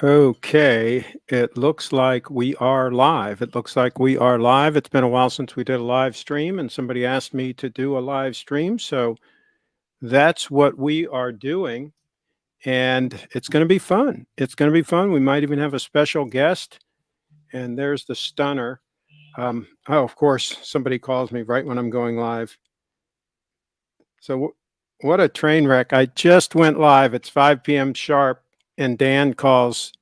Okay, it looks like we are live. It looks like we are live. It's been a while since we did a live stream, and somebody asked me to do a live stream. So that's what we are doing. And it's going to be fun. It's going to be fun. We might even have a special guest. And there's the stunner. Oh, of course, somebody calls me right when I'm going live. So, what a train wreck. I just went live. It's 5 p.m. sharp, and Dan calls.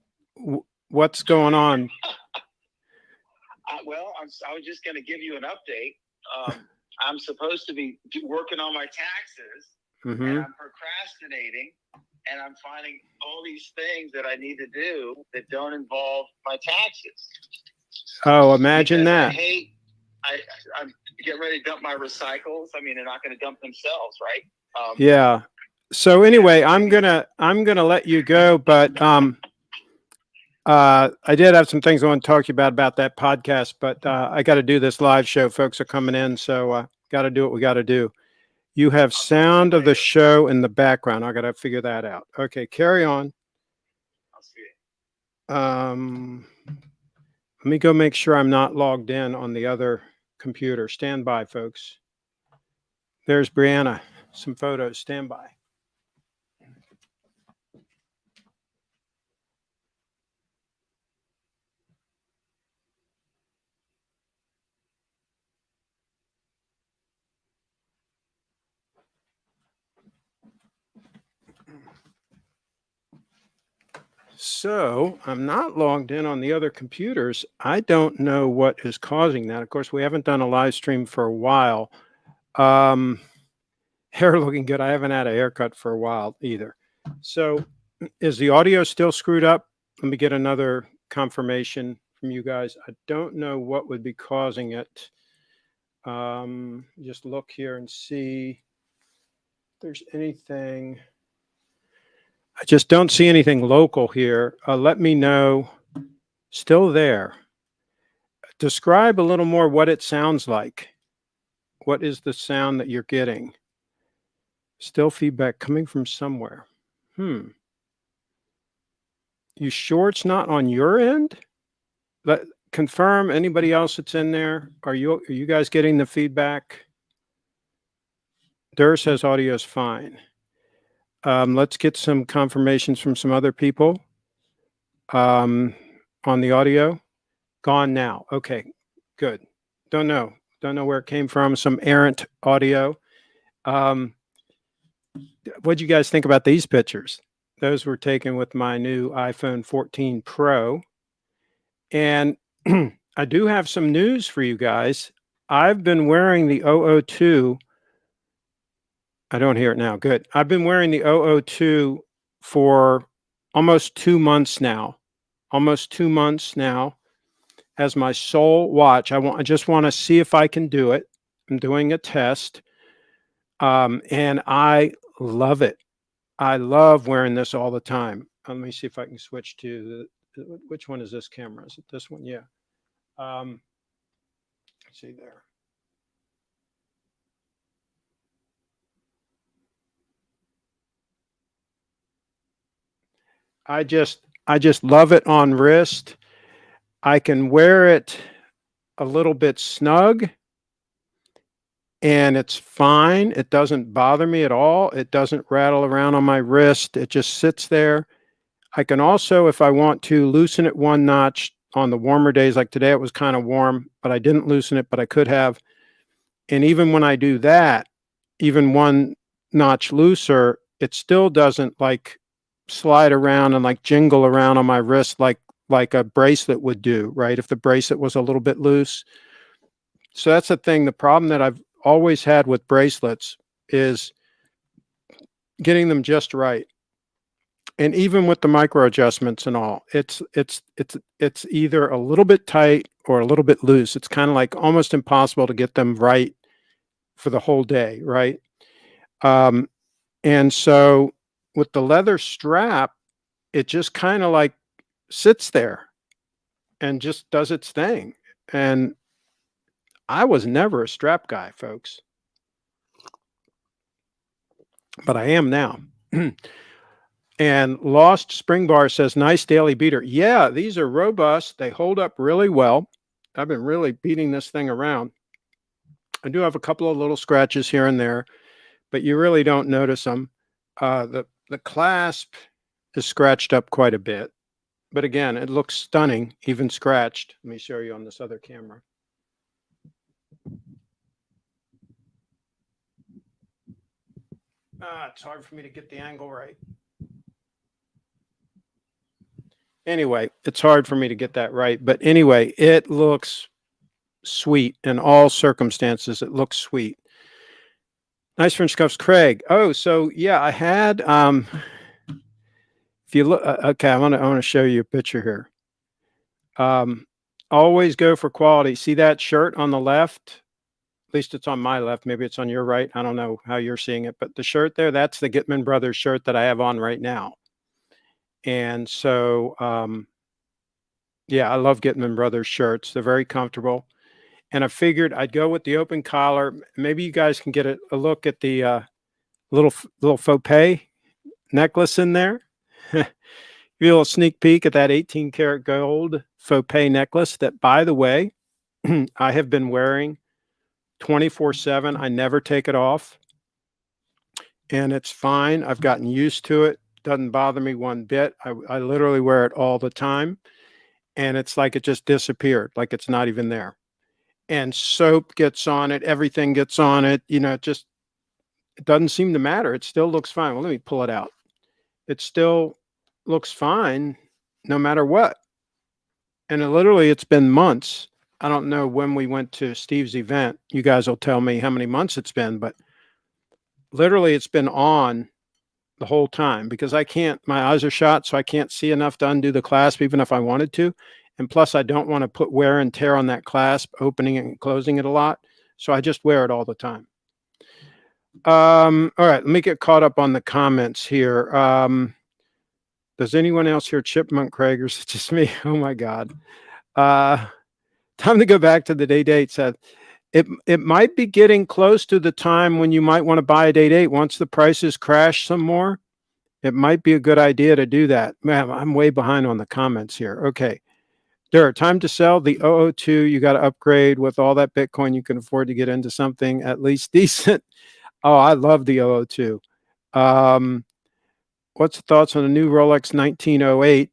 What's going on? I was just going to give you an update. I'm supposed to be working on my taxes, and I'm procrastinating, and I'm finding all these things that I need to do that don't involve my taxes. Oh, imagine Because that. I'm getting ready to dump my recycles. I mean, they're not going to dump themselves, right? Yeah. So anyway, I'm gonna let you go, but I did have some things I want to talk to you about that podcast, but I got to do this live show. Folks are coming in, so got to do what we got to do. You have sound of the show in the background. I got to figure that out. Okay, carry on. I'll see it. Let me go make sure I'm not logged in on the other computer. Stand by, folks. There's Brianna. Some photos. Stand by. So I'm not logged in on the other computers. I don't know what is causing that. Of course, we haven't done a live stream for a while. Um, Hair looking good. I haven't had a haircut for a while either. So is the audio still screwed up? Let me get another confirmation from you guys. I don't know what would be causing it. Just look here and see if there's anything. I just don't see anything local here. Let me know. Still there. Describe a little more what it sounds like. What is the sound that you're getting? Still feedback coming from somewhere. You sure it's not on your end? Let confirm anybody else that's in there. Are you guys getting the feedback? Durr says audio is fine. Let's get some confirmations from some other people on the audio. Gone now. Okay, good. Don't know. Don't know where it came from. Some errant audio. What'd you guys think about these pictures? Those were taken with my new iPhone 14 Pro. And I do have some news for you guys. I've been wearing the 002. I don't hear it now. Good. I've been wearing the 002 for almost 2 months now. Almost 2 months now as my sole watch. I just want to see if I can do it. I'm doing a test. And I love it. I love wearing this all the time. Let me see if I can switch to which one is this camera? Is it this one? Yeah. Let's see there. I just love it on wrist. I can wear it a little bit snug and it's fine. It doesn't bother me at all. It doesn't rattle around on my wrist. It just sits there. I can also, if I want to, loosen it one notch on the warmer days. Like today, it was kind of warm, but I didn't loosen it, but I could have. And even when I do that, even one notch looser, it still doesn't like slide around and like jingle around on my wrist like a bracelet would do, right? If the bracelet was a little bit loose. So that's the thing. The problem that I've always had with bracelets is getting them just right. And even with the micro adjustments and all, it's either a little bit tight or a little bit loose. It's kind of like almost impossible to get them right for the whole day, right? And so with the leather strap, it just kind of like sits there and just does its thing. And I was never a strap guy, folks, but I am now. And Lost Spring Bar says, nice daily beater. Yeah, these are robust. They hold up really well. I've been really beating this thing around. I do have a couple of little scratches here and there, but you really don't notice them. The clasp is scratched up quite a bit, but again, it looks stunning, even scratched. Let me show you on this other camera. It's hard for me to get the angle right. Anyway, it's hard for me to get that right. But anyway, it looks sweet in all circumstances. It looks sweet. Nice French cuffs, Craig. Oh, so yeah, I had if you look, okay, I want to show you a picture here. Always go for quality. See that shirt on the left? At least it's on my left. Maybe it's on your right. I don't know how you're seeing it, but the shirt there, that's the Gitman Brothers shirt that I have on right now. And so, yeah, I love Gitman Brothers shirts. They're very comfortable. And I figured I'd go with the open collar. Maybe you guys can get a look at the little faux pay necklace in there. Give you a little sneak peek at that 18 karat gold faux pay necklace that, by the way, I have been wearing 24/7. I never take it off. And it's fine. I've gotten used to it. Doesn't bother me one bit. I literally wear it all the time. And it's like it just disappeared, like it's not even there. And soap gets on it. Everything gets on it. You know, it doesn't seem to matter. It still looks fine. Well, let me pull it out. It still looks fine no matter what. And it's been months. I don't know when we went to Steve's event. You guys will tell me how many months it's been, but literally it's been on the whole time because my eyes are shot, so I can't see enough to undo the clasp even if I wanted to. And plus, I don't want to put wear and tear on that clasp, opening it and closing it a lot. So I just wear it all the time. All right, let me get caught up on the comments here. Does anyone else hear Chipmunk, Craig, or is it just me? Oh my God. Time to go back to the day date. Said it might be getting close to the time when you might want to buy a day date. Once the prices crash some more, it might be a good idea to do that. Man, I'm way behind on the comments here. Okay. Time to sell the 002. You got to upgrade with all that Bitcoin. You can afford to get into something at least decent. Oh, I love the 002. What's the thoughts on the new Rolex 1908?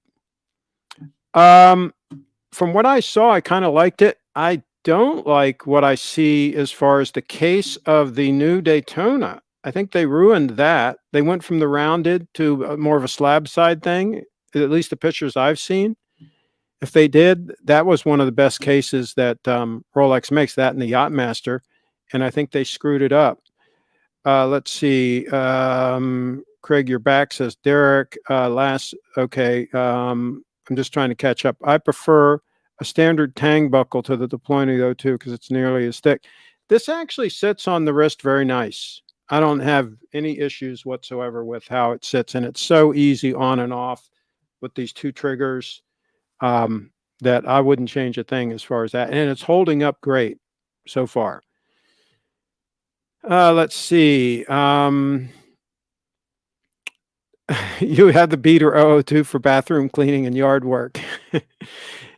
From what I saw, I kind of liked it. I don't like what I see as far as the case of the new Daytona. I think they ruined that. They went from the rounded to more of a slab side thing, at least the pictures I've seen. If they did, that was one of the best cases that Rolex makes, that and the Yachtmaster, and I think they screwed it up. Let's see. Craig, you're back, says Derek. Okay. I'm just trying to catch up. I prefer a standard tang buckle to the Deployment 02 because it's nearly as thick. This actually sits on the wrist very nice. I don't have any issues whatsoever with how it sits, and it's so easy on and off with these two triggers that I wouldn't change a thing as far as that. And it's holding up great so far. Let's see. You have the beater 002 for bathroom cleaning and yard work.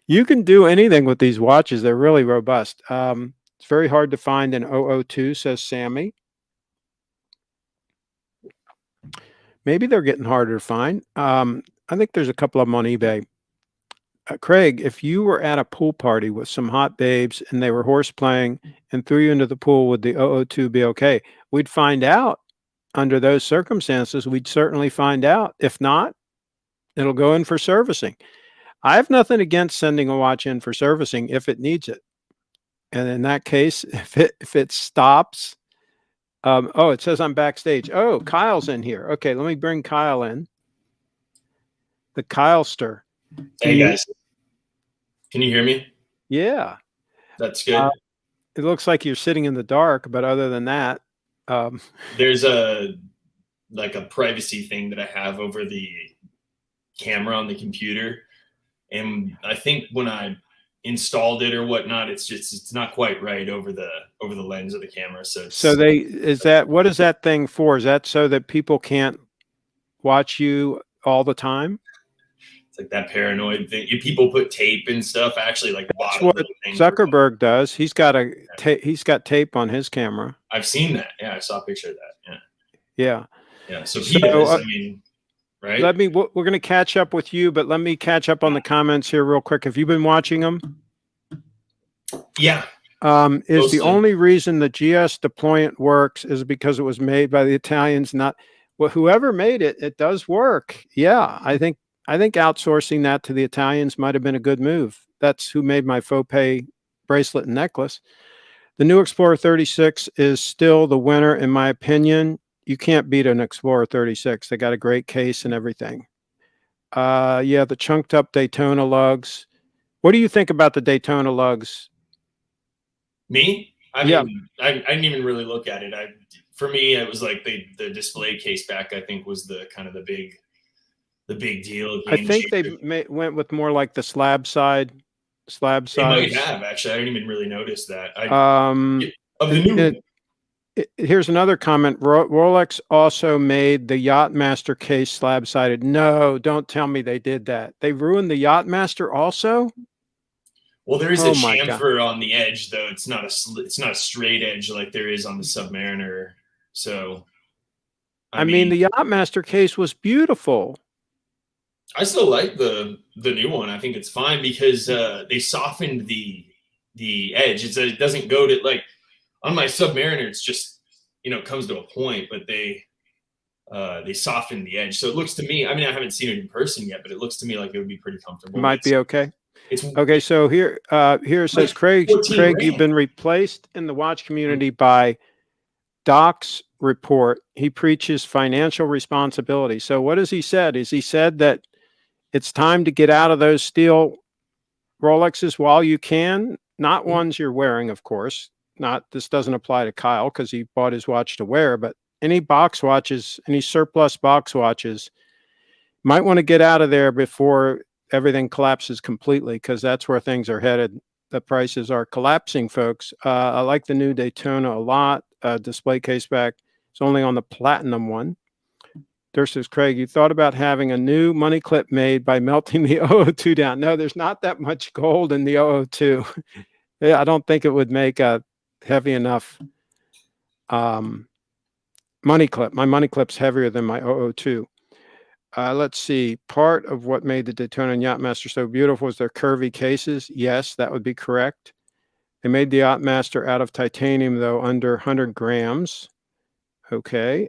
You can do anything with these watches. They're really robust. It's very hard to find an 002, says Sammy. Maybe they're getting harder to find. I think there's a couple of them on eBay. Craig, if you were at a pool party with some hot babes and they were horse playing and threw you into the pool, would the 002 be okay? We'd find out under those circumstances. We'd certainly find out. If not, it'll go in for servicing. I have nothing against sending a watch in for servicing if it needs it. And in that case, if it stops, oh, it says I'm backstage. Oh, Kyle's in here. Okay, let me bring Kyle in. The Kylester. Hey guys, can you hear me? Yeah. That's good. It looks like you're sitting in the dark, but other than that, there's a privacy thing that I have over the camera on the computer, and I think when I installed it or whatnot, it's not quite right over the lens of the camera. What is that thing for? Is that so that people can't watch you all the time. It's like that paranoid thing. People put tape and stuff. I actually like bought That's a what little thing. Zuckerberg does. He's got tape on his camera. I've seen that. Yeah, I saw a picture of that. Yeah. Yeah. So he does. I mean, right? We're going to catch up with you, but let me catch up on the comments here real quick. Have you been watching them? Yeah. Is Mostly. the only reason the GS deployment works is because it was made by the Italians, not whoever made it. It does work. Yeah, I think outsourcing that to the Italians might have been a good move. That's who made my faux pay bracelet and necklace. The new Explorer 36 is still the winner, in my opinion. You can't beat an Explorer 36. They got a great case and everything. Yeah, the chunked up Daytona lugs. What do you think about the Daytona lugs? Me? I mean, I didn't even really look at it. For me, it was like the display case back, I think, was the kind of the big deal. I think they went with more like the slab side. They might have, actually. I didn't even really notice that. Of the new. Here's another comment. Rolex also made the Yachtmaster case slab-sided. No, don't tell me they did that. They ruined the Yachtmaster also? Well, there is a chamfer on the edge, though. It's not a straight edge like there is on the Submariner. So, I mean, the Yachtmaster case was beautiful. I still like the new one. I think it's fine because they softened the edge. It doesn't go to like on my Submariner. It's just comes to a point, but they softened the edge. So it looks to me. I mean, I haven't seen it in person yet, but it looks to me like it would be pretty comfortable. Might be okay. Okay, so here it says, Craig, you've been replaced in the watch community by Doc's report. He preaches financial responsibility. So what has he said? He said that it's time to get out of those steel Rolexes while you can, not ones you're wearing, of course. This doesn't apply to Kyle because he bought his watch to wear, but any box watches, any surplus box watches, might want to get out of there before everything collapses completely, because that's where things are headed. The prices are collapsing, folks. I like the new Daytona a lot. Display case back. It's only on the platinum one. There says, Craig, you thought about having a new money clip made by melting the 002 down. No, there's not that much gold in the 002. Yeah, I don't think it would make a heavy enough money clip. My money clip's heavier than my 002. Let's see. Part of what made the Daytona and Yachtmaster so beautiful was their curvy cases. Yes, that would be correct. They made the Yachtmaster out of titanium, though, under 100 grams. Okay.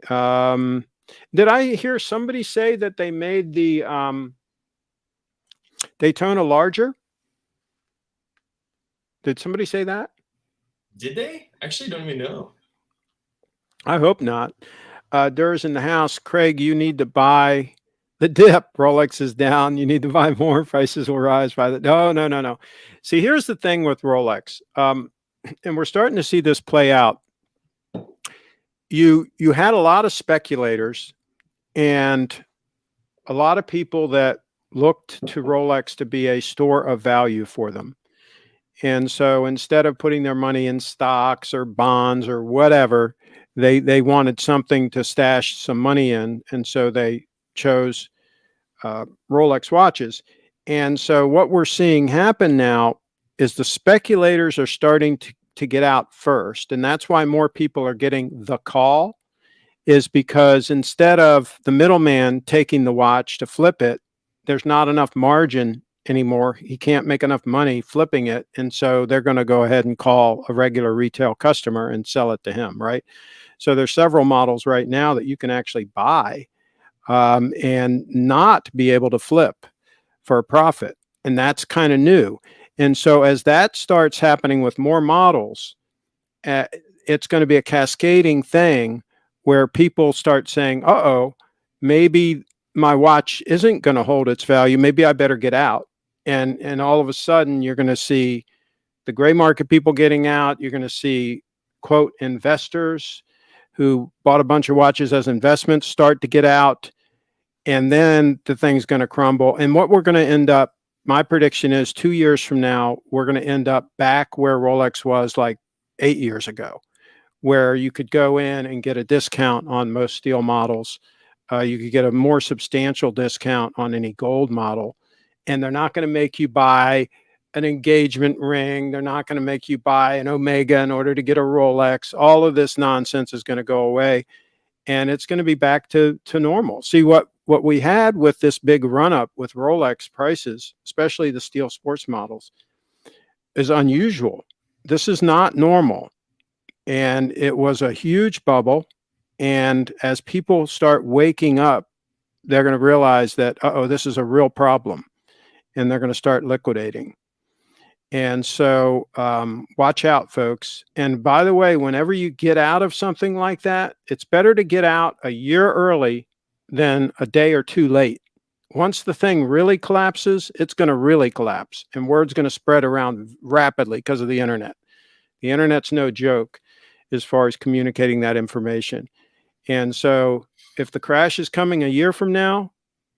Did I hear somebody say that they made the Daytona larger? Did somebody say that? Did they? Actually, don't even know. I hope not. Dur's in the house. Craig, you need to buy the dip. Rolex is down. You need to buy more. Prices will rise by the. No. See, here's the thing with Rolex, and we're starting to see this play out. You had a lot of speculators and a lot of people that looked to Rolex to be a store of value for them. And so instead of putting their money in stocks or bonds or whatever, they wanted something to stash some money in. And so they chose Rolex watches. And so what we're seeing happen now is the speculators are starting to get out first. And that's why more people are getting the call, is because instead of the middleman taking the watch to flip it, there's not enough margin anymore. He can't make enough money flipping it. And so they're going to go ahead and call a regular retail customer and sell it to him, right? So there's several models right now that you can actually buy and not be able to flip for a profit. And that's kind of new. And so as that starts happening with more models, it's going to be a cascading thing where people start saying, maybe my watch isn't going to hold its value. Maybe I better get out. And all of a sudden, you're going to see the gray market people getting out. You're going to see, quote, investors who bought a bunch of watches as investments start to get out. And then the thing's going to crumble. And what we're going to end up, my prediction is 2 years from now, we're going to end up back where Rolex was like 8 years ago, where you could go in and get a discount on most steel models You could get a more substantial discount on any gold model, and they're not going to make you buy an engagement ring. They're not going to make you buy an Omega in order to get a Rolex. All of this nonsense is going to go away, and it's going to be back to normal. See, what we had with this big run up with Rolex prices, especially the steel sports models, is unusual. This is not normal. And it was a huge bubble. And as people start waking up, they're going to realize that, uh-oh, this is a real problem. And they're going to start liquidating. And so watch out, folks. And by the way, whenever you get out of something like that, it's better to get out a year early than a day or two late. Once the thing really collapses, it's going to really collapse. And word's going to spread around rapidly because of the internet. The internet's no joke as far as communicating that information. And so if the crash is coming a year from now,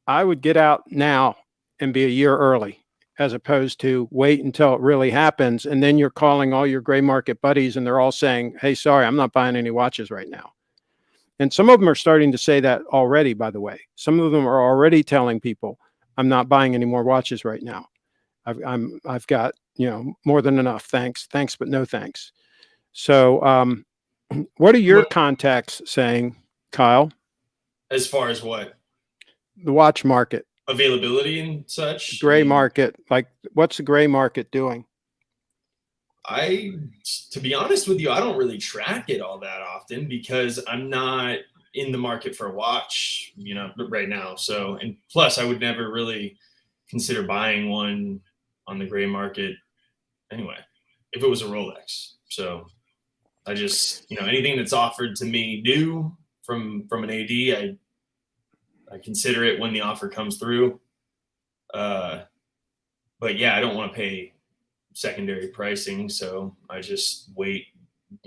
I would get out now and be a year early, as opposed to wait until it really happens. And then you're calling all your gray market buddies and they're all saying, hey, sorry, I'm not buying any watches right now. And some of them are starting to say that already, by the way. Some of them are already telling people, I'm not buying any more watches right now. I've got, more than enough. Thanks, but no thanks. So what are your contacts saying, Kyle? As far as what? The watch market. Availability and such? Gray market. Like, what's the gray market doing? To be honest with you, I don't really track it all that often because I'm not in the market for a watch, right now. So, and plus I would never really consider buying one on the gray market anyway, if it was a Rolex. So I just, anything that's offered to me new from an AD, I consider it when the offer comes through. But yeah, I don't want to pay secondary pricing, so I just wait.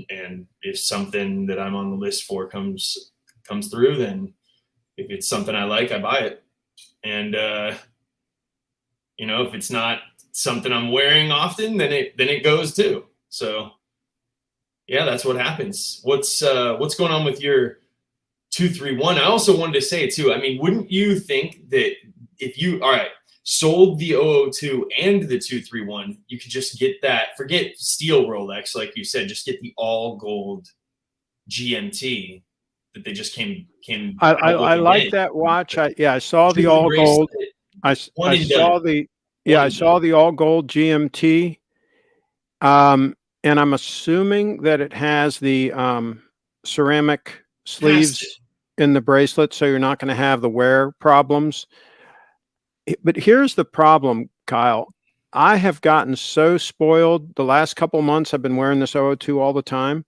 And if something that I'm on the list for comes through, then if it's something I like, I buy it. And if it's not something I'm wearing often, then it goes too. So yeah, that's what happens. What's going on with your 231? I also wanted to say too, I mean, wouldn't you think that if you sold the 002 and the 231, you could just get that, forget steel Rolex, like you said, just get the all gold GMT that they just came. I like that watch. I saw the all gold. I saw the all gold GMT. And I'm assuming that it has the ceramic sleeves in the bracelet, so you're not going to have the wear problems. But here's the problem, Kyle. I have gotten so spoiled. The last couple months, I've been wearing this 002 all the time.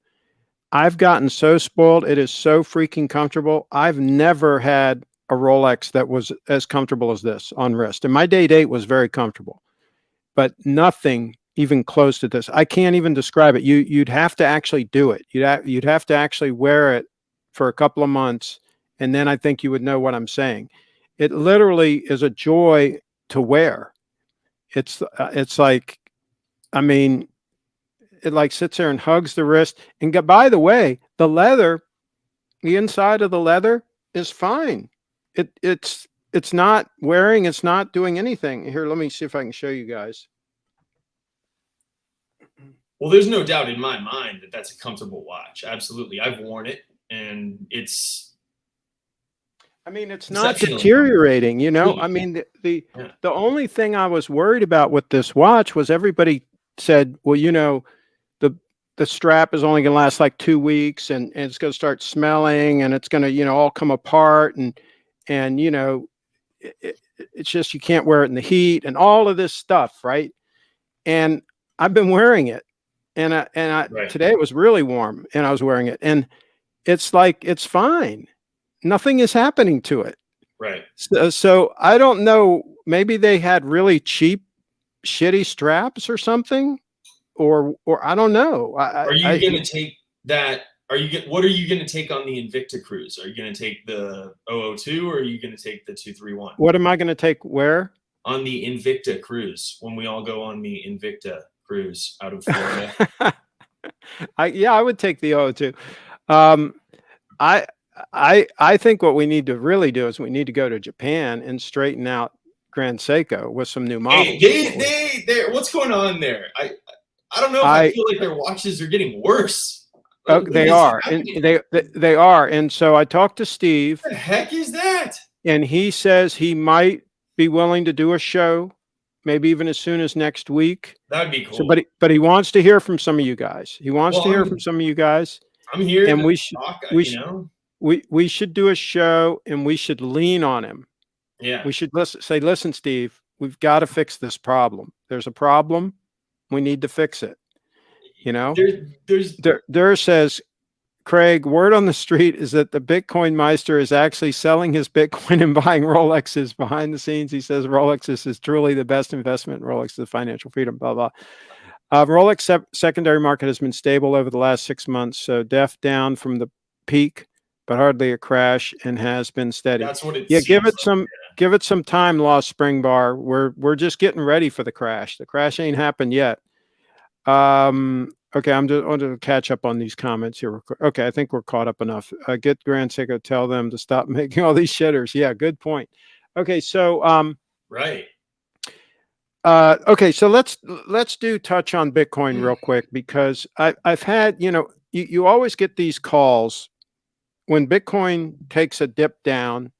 I've gotten so spoiled. It is so freaking comfortable. I've never had a Rolex that was as comfortable as this on wrist. And my Date 8 was very comfortable, but nothing even close to this. I can't even describe it. You'd have to actually do it. You'd have to actually wear it for a couple of months, and then I think you would know what I'm saying. It literally is a joy to wear. It's like, I mean, it like sits there and hugs the wrist. And by the way, the leather, the inside of the leather is fine. It's not wearing. It's not doing anything. Here, let me see if I can show you guys. Well, there's no doubt in my mind that that's a comfortable watch. Absolutely. I've worn it and it's not deteriorating, I mean, the only thing I was worried about with this watch was everybody said, well, the strap is only going to last like 2 weeks and it's going to start smelling and it's going to, all come apart. And it's just, you can't wear it in the heat and all of this stuff. Right. And I've been wearing it. And today it was really warm and I was wearing it and it's like, it's fine. Nothing is happening to it. Right. So I don't know, maybe they had really cheap, shitty straps or something, or I don't know. Are you going to take that? What are you going to take on the Invicta cruise? Are you going to take the 002 or are you going to take the 231? What am I going to take where? On the Invicta cruise, when we all go on the Invicta cruise out of Florida. I would take the 002. I think what we need to really do is we need to go to Japan and straighten out Grand Seiko with some new models. Hey, what's going on there? I don't know if I feel like their watches are getting worse. Like, they are, and they are. And so I talked to Steve. What the heck is that? And he says he might be willing to do a show, maybe even as soon as next week. That'd be cool. So, but he wants to hear from some of you guys. He wants to hear from some of you guys. I'm here, and we should do a show, and we should lean on him. Yeah, we should listen, Steve, we've got to fix this problem. There's a problem. We need to fix it. You know, there says, Craig, word on the street is that the Bitcoin Meister is actually selling his Bitcoin and buying Rolexes behind the scenes. He says Rolexes is truly the best investment. Rolex is financial freedom, blah, blah. Rolex secondary market has been stable over the last 6 months. So down from the peak, but hardly a crash, and has been steady. That's what it seems give it some time, Lost Spring Bar. We're just getting ready for the crash. The crash ain't happened yet. Okay, I'm just going to catch up on these comments here. Okay, I think we're caught up enough. Get Grand Seiko, tell them to stop making all these shitters. Yeah, good point. Okay, so right. Okay, so let's touch on Bitcoin real quick, because I've had, you always get these calls when Bitcoin takes a dip down.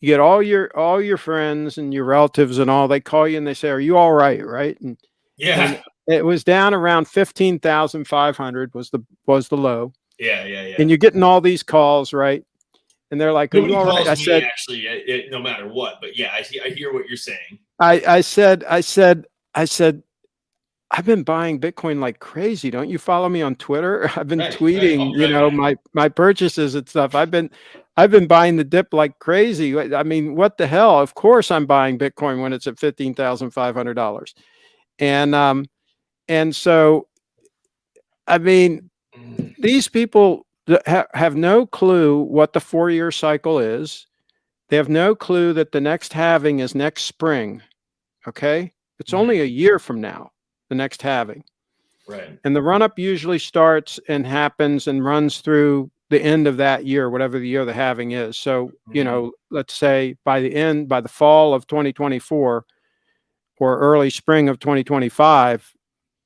You get all your friends and your relatives and all, they call you and they say, "Are you all right?" Right? And it was down around 15,500 was the low. Yeah. And you're getting all these calls, right? And they're like, "Are you all right?" I said, actually, no matter what, but yeah, I hear what you're saying. I said, I've been buying Bitcoin like crazy. Don't you follow me on Twitter? I've been tweeting, my purchases and stuff. I've been buying the dip like crazy. I mean, what the hell? Of course I'm buying Bitcoin when it's at $15,500. And so, I mean, these people have no clue what the 4-year cycle is. They have no clue that the next halving is next spring. Okay. It's only a year from now, the next halving. Right. And the run up usually starts and happens and runs through the end of that year, whatever the year the halving is. So, let's say by the fall of 2024 or early spring of 2025,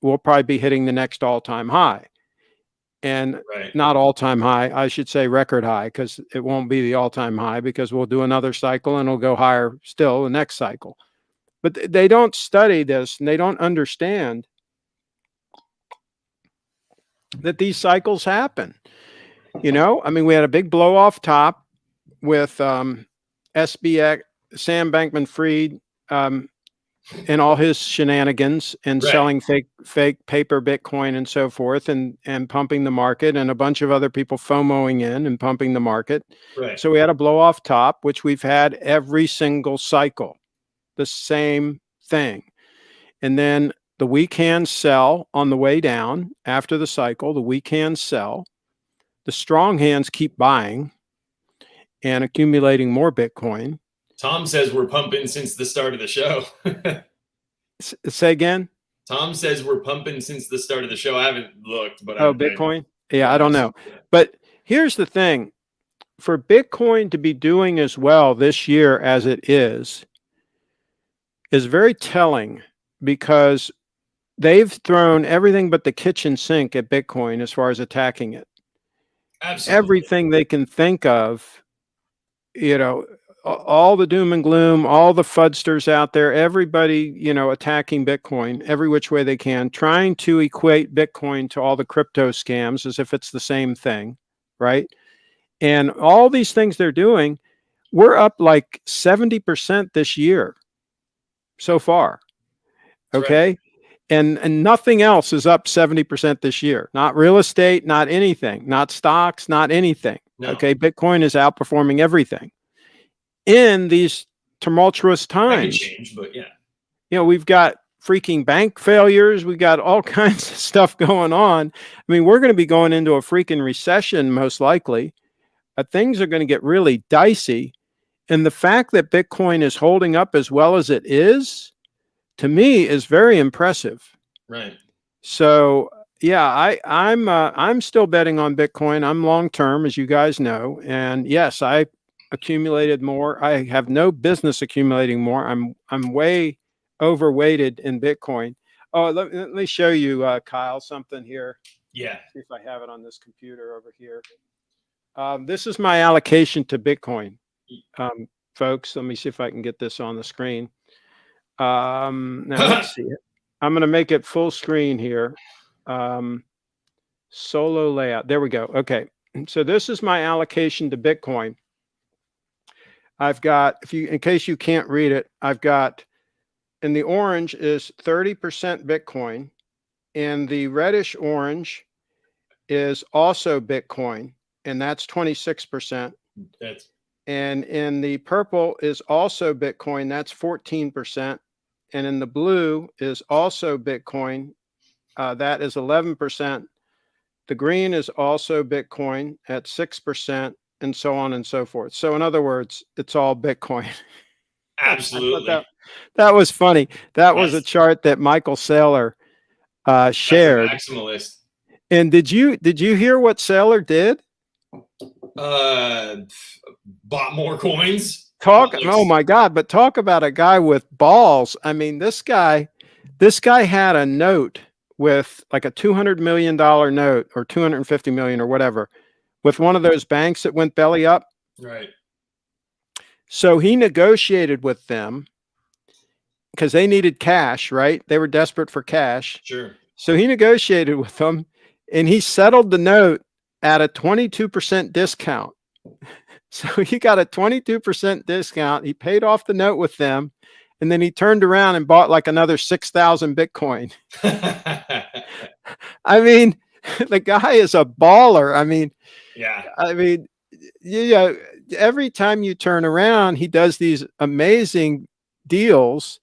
we'll probably be hitting the next all-time high. And not all-time high, I should say record high, because it won't be the all-time high, because we'll do another cycle and it'll go higher still the next cycle. But they don't study this, and they don't understand that these cycles happen. I mean, we had a big blow off top with SBX, Sam Bankman-Fried, and all his shenanigans, and selling fake paper Bitcoin and so forth, and pumping the market, and a bunch of other people FOMOing in and pumping the market. Right. So we had a blow off top, which we've had every single cycle, the same thing. And then the weak hands sell on the way down after the cycle. The weak hands sell. The strong hands keep buying and accumulating more Bitcoin. Tom says we're pumping since the start of the show. Say again? Tom says we're pumping since the start of the show. I haven't looked, but Bitcoin? Yeah, I don't know. But here's the thing. For Bitcoin to be doing as well this year as it is very telling, because they've thrown everything but the kitchen sink at Bitcoin as far as attacking it. Absolutely. Everything they can think of, all the doom and gloom, all the fudsters out there, everybody, attacking Bitcoin every which way they can, trying to equate Bitcoin to all the crypto scams as if it's the same thing, right? And all these things they're doing, we're up like 70% this year so far. Okay. Right. And nothing else is up 70% this year. Not real estate, not anything, not stocks, not anything. No. Okay. Bitcoin is outperforming everything in these tumultuous times. That could change, but yeah. We've got freaking bank failures. We got all kinds of stuff going on. I mean, we're going to be going into a freaking recession, most likely. Things are going to get really dicey. And the fact that Bitcoin is holding up as well as it is, to me, is very impressive. Right. So, yeah, I'm still betting on Bitcoin. I'm long term, as you guys know, and yes, I accumulated more. I have no business accumulating more. I'm way overweighted in Bitcoin. Oh, let me show you, Kyle, something here. Yeah. See if I have it on this computer over here. This is my allocation to Bitcoin, folks. Let me see if I can get this on the screen. Now let's see. I'm going to make it full screen here. Solo layout. There we go. Okay. So this is my allocation to Bitcoin. I've got, in case you can't read it, I've got, in the orange is 30% Bitcoin, and the reddish orange is also Bitcoin, and that's 26%. And in the purple is also Bitcoin, that's 14%. And in the blue is also Bitcoin, that is 11%. The green is also Bitcoin at 6%, and so on and so forth. So in other words, it's all Bitcoin. Absolutely. That was funny. That was a chart that Michael Saylor shared. That's a maximalist. And did you hear what Saylor did? Bought more coins. Oh my God, but talk about a guy with balls. I mean, this guy had a note with like a $200 million note or 250 million or whatever with one of those banks that went belly up. Right. So he negotiated with them because they needed cash, right? They were desperate for cash. Sure. So he negotiated with them and he settled the note at a 22% discount. So he got a 22% discount. He paid off the note with them. And then he turned around and bought like another 6,000 Bitcoin. I mean, the guy is a baller. I mean, every time you turn around, he does these amazing deals.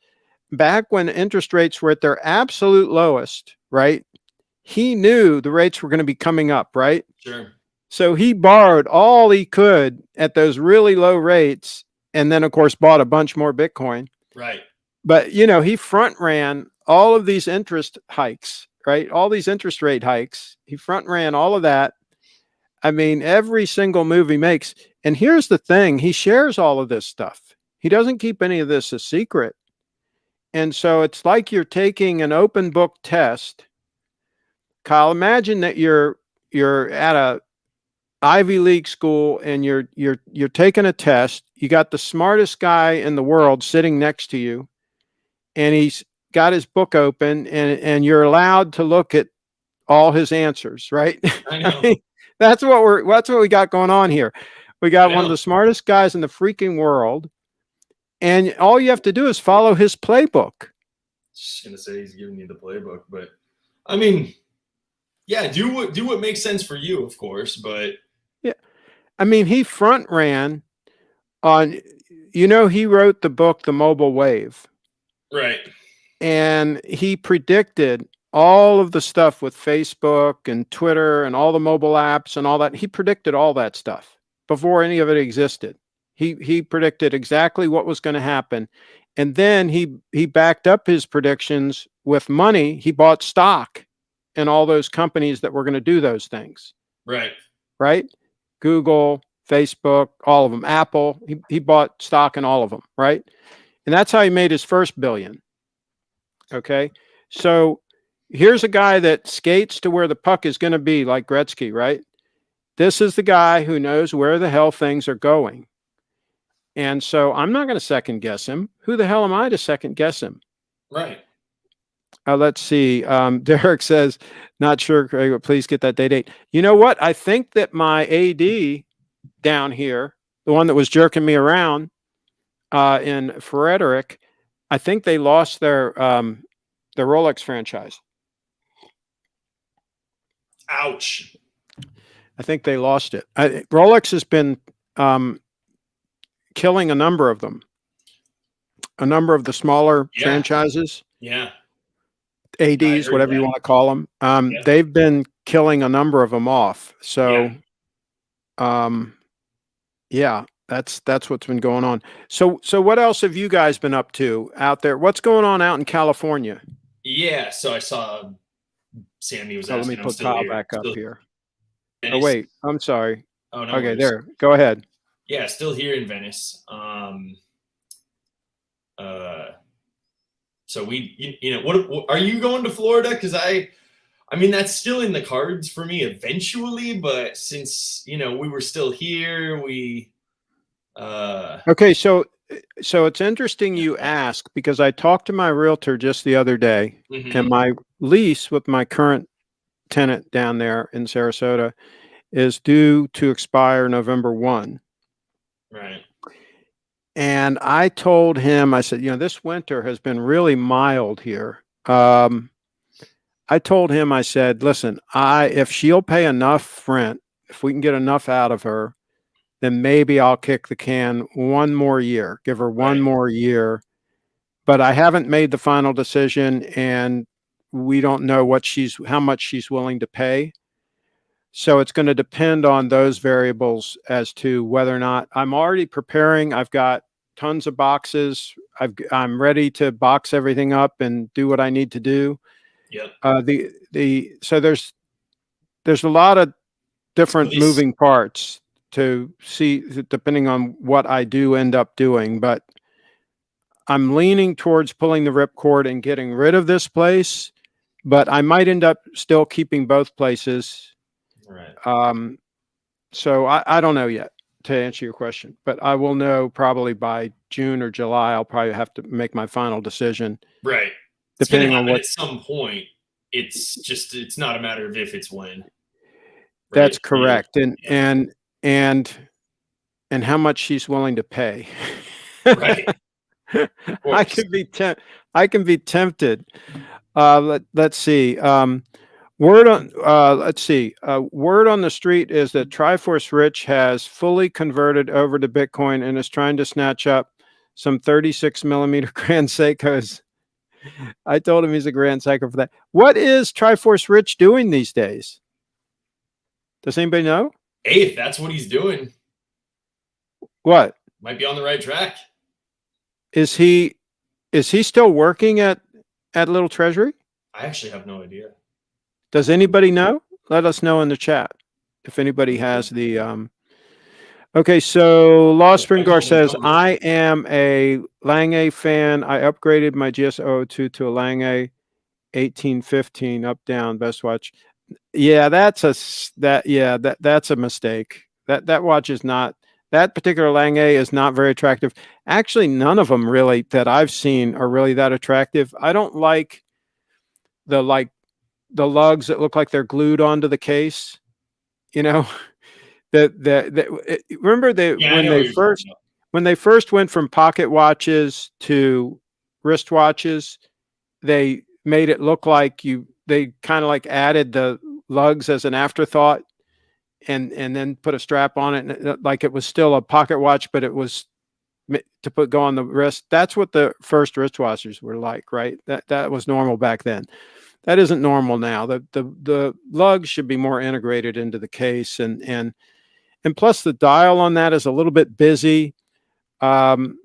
Back when interest rates were at their absolute lowest, right? He knew the rates were going to be coming up, right? Sure. So he borrowed all he could at those really low rates, and then of course bought a bunch more Bitcoin. Right. But he front ran all of these interest hikes, right? All these interest rate hikes. He front ran all of that. I mean, every single move he makes. And here's the thing, he shares all of this stuff. He doesn't keep any of this a secret. And so it's like you're taking an open book test. Kyle, imagine that you're at a Ivy League school and you're taking a test. You got the smartest guy in the world sitting next to you, and he's got his book open, and you're allowed to look at all his answers, right? I know. I mean, that's what we got going on here. We got one of the smartest guys in the freaking world, and all you have to do is follow his playbook. Just gonna say he's giving you the playbook, but I mean, yeah, do what makes sense for you, of course, but yeah, I mean, he front ran on, he wrote the book, The Mobile Wave. Right. And he predicted all of the stuff with Facebook and Twitter and all the mobile apps and all that. He predicted all that stuff before any of it existed. He predicted exactly what was going to happen. And then he backed up his predictions with money. He bought stock in all those companies that were going to do those things. Right. Right? Google, Facebook, all of them, Apple. He bought stock in all of them, right? And that's how he made his first billion. Okay. So here's a guy that skates to where the puck is going to be, like Gretzky, right? This is the guy who knows where the hell things are going. And so I'm not going to second guess him. Who the hell am I to second guess him? Right. Let's see. Derek says, not sure, Craig, but please get that date. You know what? I think that my AD down here, the one that was jerking me around in Frederick, I think they lost their Rolex franchise. Ouch. I think they lost it. Rolex has been killing a number of them, a number of the smaller franchises. Yeah. ADs, whatever you want to call them. They've been killing a number of them off. So, that's what's been going on. So what else have you guys been up to out there? What's going on out in California? Yeah. So I saw Sammy was Let me asking. I'm put still Kyle here. back up Still here. in Oh, Venice. wait, I'm sorry. Oh, no Okay, worries. there. Go ahead. Yeah, still here in Venice. So what are you going to Florida? Because I mean, that's still in the cards for me eventually, but since we were still here, Okay, so it's interesting you ask, because I talked to my realtor just the other day, and my lease with my current tenant down there in Sarasota is due to expire November 1. right. And I told him, I said, this winter has been really mild here. I told him, I said, listen, if she'll pay enough rent, if we can get enough out of her, then maybe I'll kick the can one more year, give her one Right. more year. But I haven't made the final decision, and we don't know how much she's willing to pay. So it's going to depend on those variables as to whether or not I'm already preparing. I've got tons of boxes. I'm ready to box everything up and do what I need to do. Yep. So there's a lot of different This moving parts to see, depending on what I do end up doing. But I'm leaning towards pulling the ripcord and getting rid of this place, but I might end up still keeping both places. right. So I don't know yet, to answer your question, but I will know probably by June or July. I'll probably have to make my final decision. Right. It's going to Depending on happen what. at some point. It's not a matter of if, it's when. That's Right. correct. Yeah. And how much she's willing to pay. Right. Of I course. can be tempted. Let's see. Word on the street is that Triforce Rich has fully converted over to Bitcoin and is trying to snatch up some 36 millimeter Grand Seikos. I told him he's a Grand Seiko for that. What is Triforce Rich doing these days? Does anybody know? Hey, if that's what he's doing, What? might be on the right track. Is he still working at Little Treasury? I actually have no idea. Does anybody know? Let us know in the chat if anybody has the Okay, so Lost Springgar says, I am a Lange fan. I upgraded my GS002 to a Lange 1815 up down best watch. Yeah, that's a mistake. That watch is not, that particular Lange is not very attractive. Actually, none of them really that I've seen are really that attractive. I don't like the lugs that look like they're glued onto the case. Remember when they first went from pocket watches to wrist watches, they made it look like they kind of like added the lugs as an afterthought and then put a strap on it, and like it was still a pocket watch, but it was to go on the wrist. That's what the first wristwatches were like, right? That was normal back then. That isn't normal now. The lugs should be more integrated into the case, and plus the dial on that is a little bit busy. The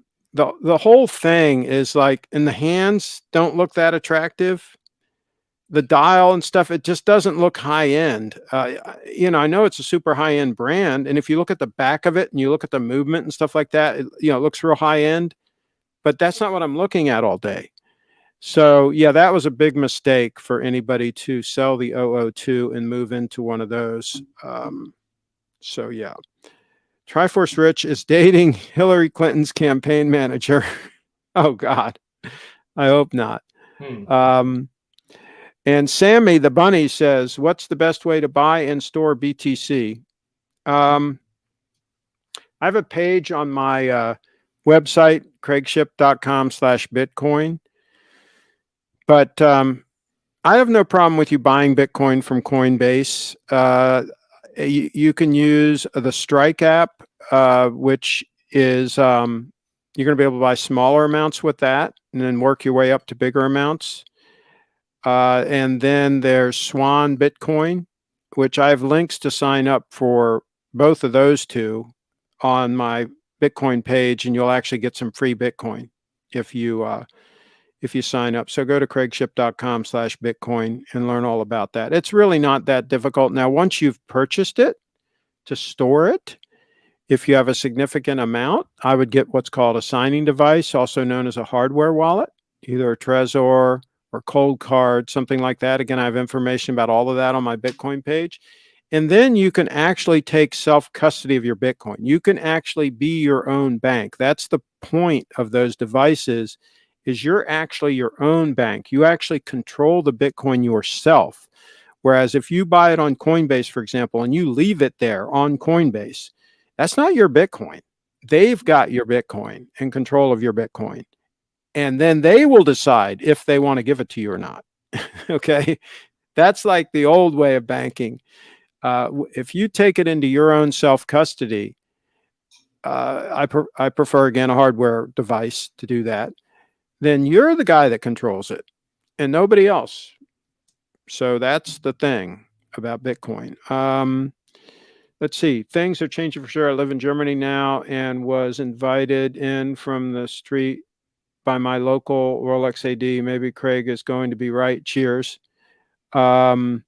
whole thing is like, in the hands don't look that attractive. The dial and stuff, it just doesn't look high end. I know it's a super high end brand, and if you look at the back of it and you look at the movement and stuff like that, it looks real high end, but that's not what I'm looking at all day. So yeah, that was a big mistake for anybody to sell the 002 and move into one of those. So yeah, Triforce Rich is dating Hillary Clinton's campaign manager. Oh God, I hope not. And Sammy the Bunny says, what's the best way to buy and store BTC? I have a page on my website, CraigShipp.com/Bitcoin. But I have no problem with you buying Bitcoin from Coinbase. You can use the Strike app, which is you're going to be able to buy smaller amounts with that and then work your way up to bigger amounts. And then there's Swan Bitcoin, which I have links to sign up for both of those two on my Bitcoin page, and you'll actually get some free Bitcoin if you if you sign up. So go to CraigShipp.com/Bitcoin and learn all about that. It's really not that difficult. Now, once you've purchased it, to store it, if you have a significant amount, I would get what's called a signing device, also known as a hardware wallet, either a Trezor or Cold Card, something like that. Again, I have information about all of that on my Bitcoin page. And then you can actually take self-custody of your Bitcoin. You can actually be your own bank. That's the point of those devices, is you're actually your own bank. You actually control the Bitcoin yourself. Whereas if you buy it on Coinbase, for example, and you leave it there on Coinbase, that's not your Bitcoin. They've got your Bitcoin and control of your Bitcoin. And then they will decide if they want to give it to you or not. Okay. That's like the old way of banking. If you take it into your own self-custody, I prefer, again, a hardware device to do that, then you're the guy that controls it and nobody else. So that's the thing about Bitcoin. Let's see. Things are changing for sure. I live in Germany now and was invited in from the street by my local Rolex AD. Maybe Craig is going to be right. Cheers. Let's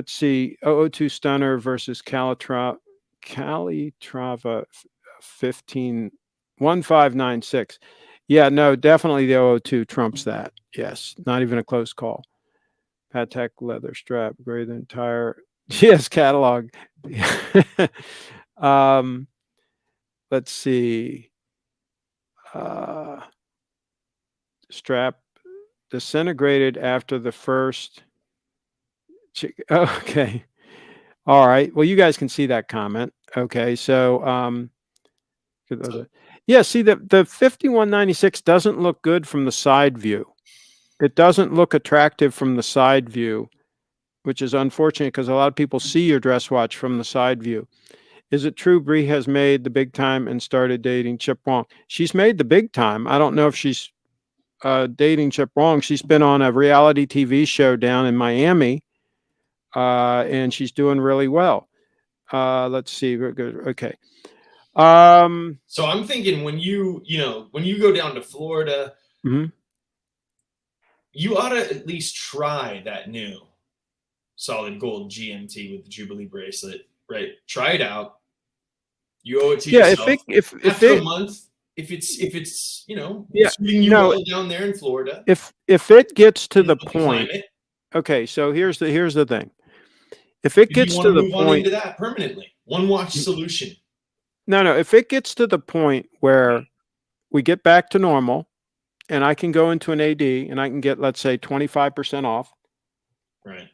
see. 002 Stunner versus Calitrava 1596. Yeah, no, definitely the 002 trumps that. Yes, not even a close call. Patek leather strap, greater than entire GS catalog. Let's see. Strap disintegrated after the first. Okay. All right. Well, you guys can see that comment. Okay. So, yeah, see, the 5196 doesn't look good from the side view. It doesn't look attractive from the side view, which is unfortunate because a lot of people see your dress watch from the side view. Is it true Bree has made the big time and started dating Chip Wong? She's made the big time. I don't know if she's dating Chip Wong. She's been on a reality TV show down in Miami, and she's doing really well. Let's see. We're good. Okay. So I'm thinking when you go down to Florida, you ought to at least try that new solid gold GMT with the Jubilee bracelet, right? Try it out. You owe it to yourself. After a month, if it's suiting you well down there in Florida. If it gets to the point, okay. So here's the thing. If it gets to the point, move on into that permanently, one watch solution. No. If it gets to the point where we get back to normal, and I can go into an AD and I can get, let's say, 25% off, right,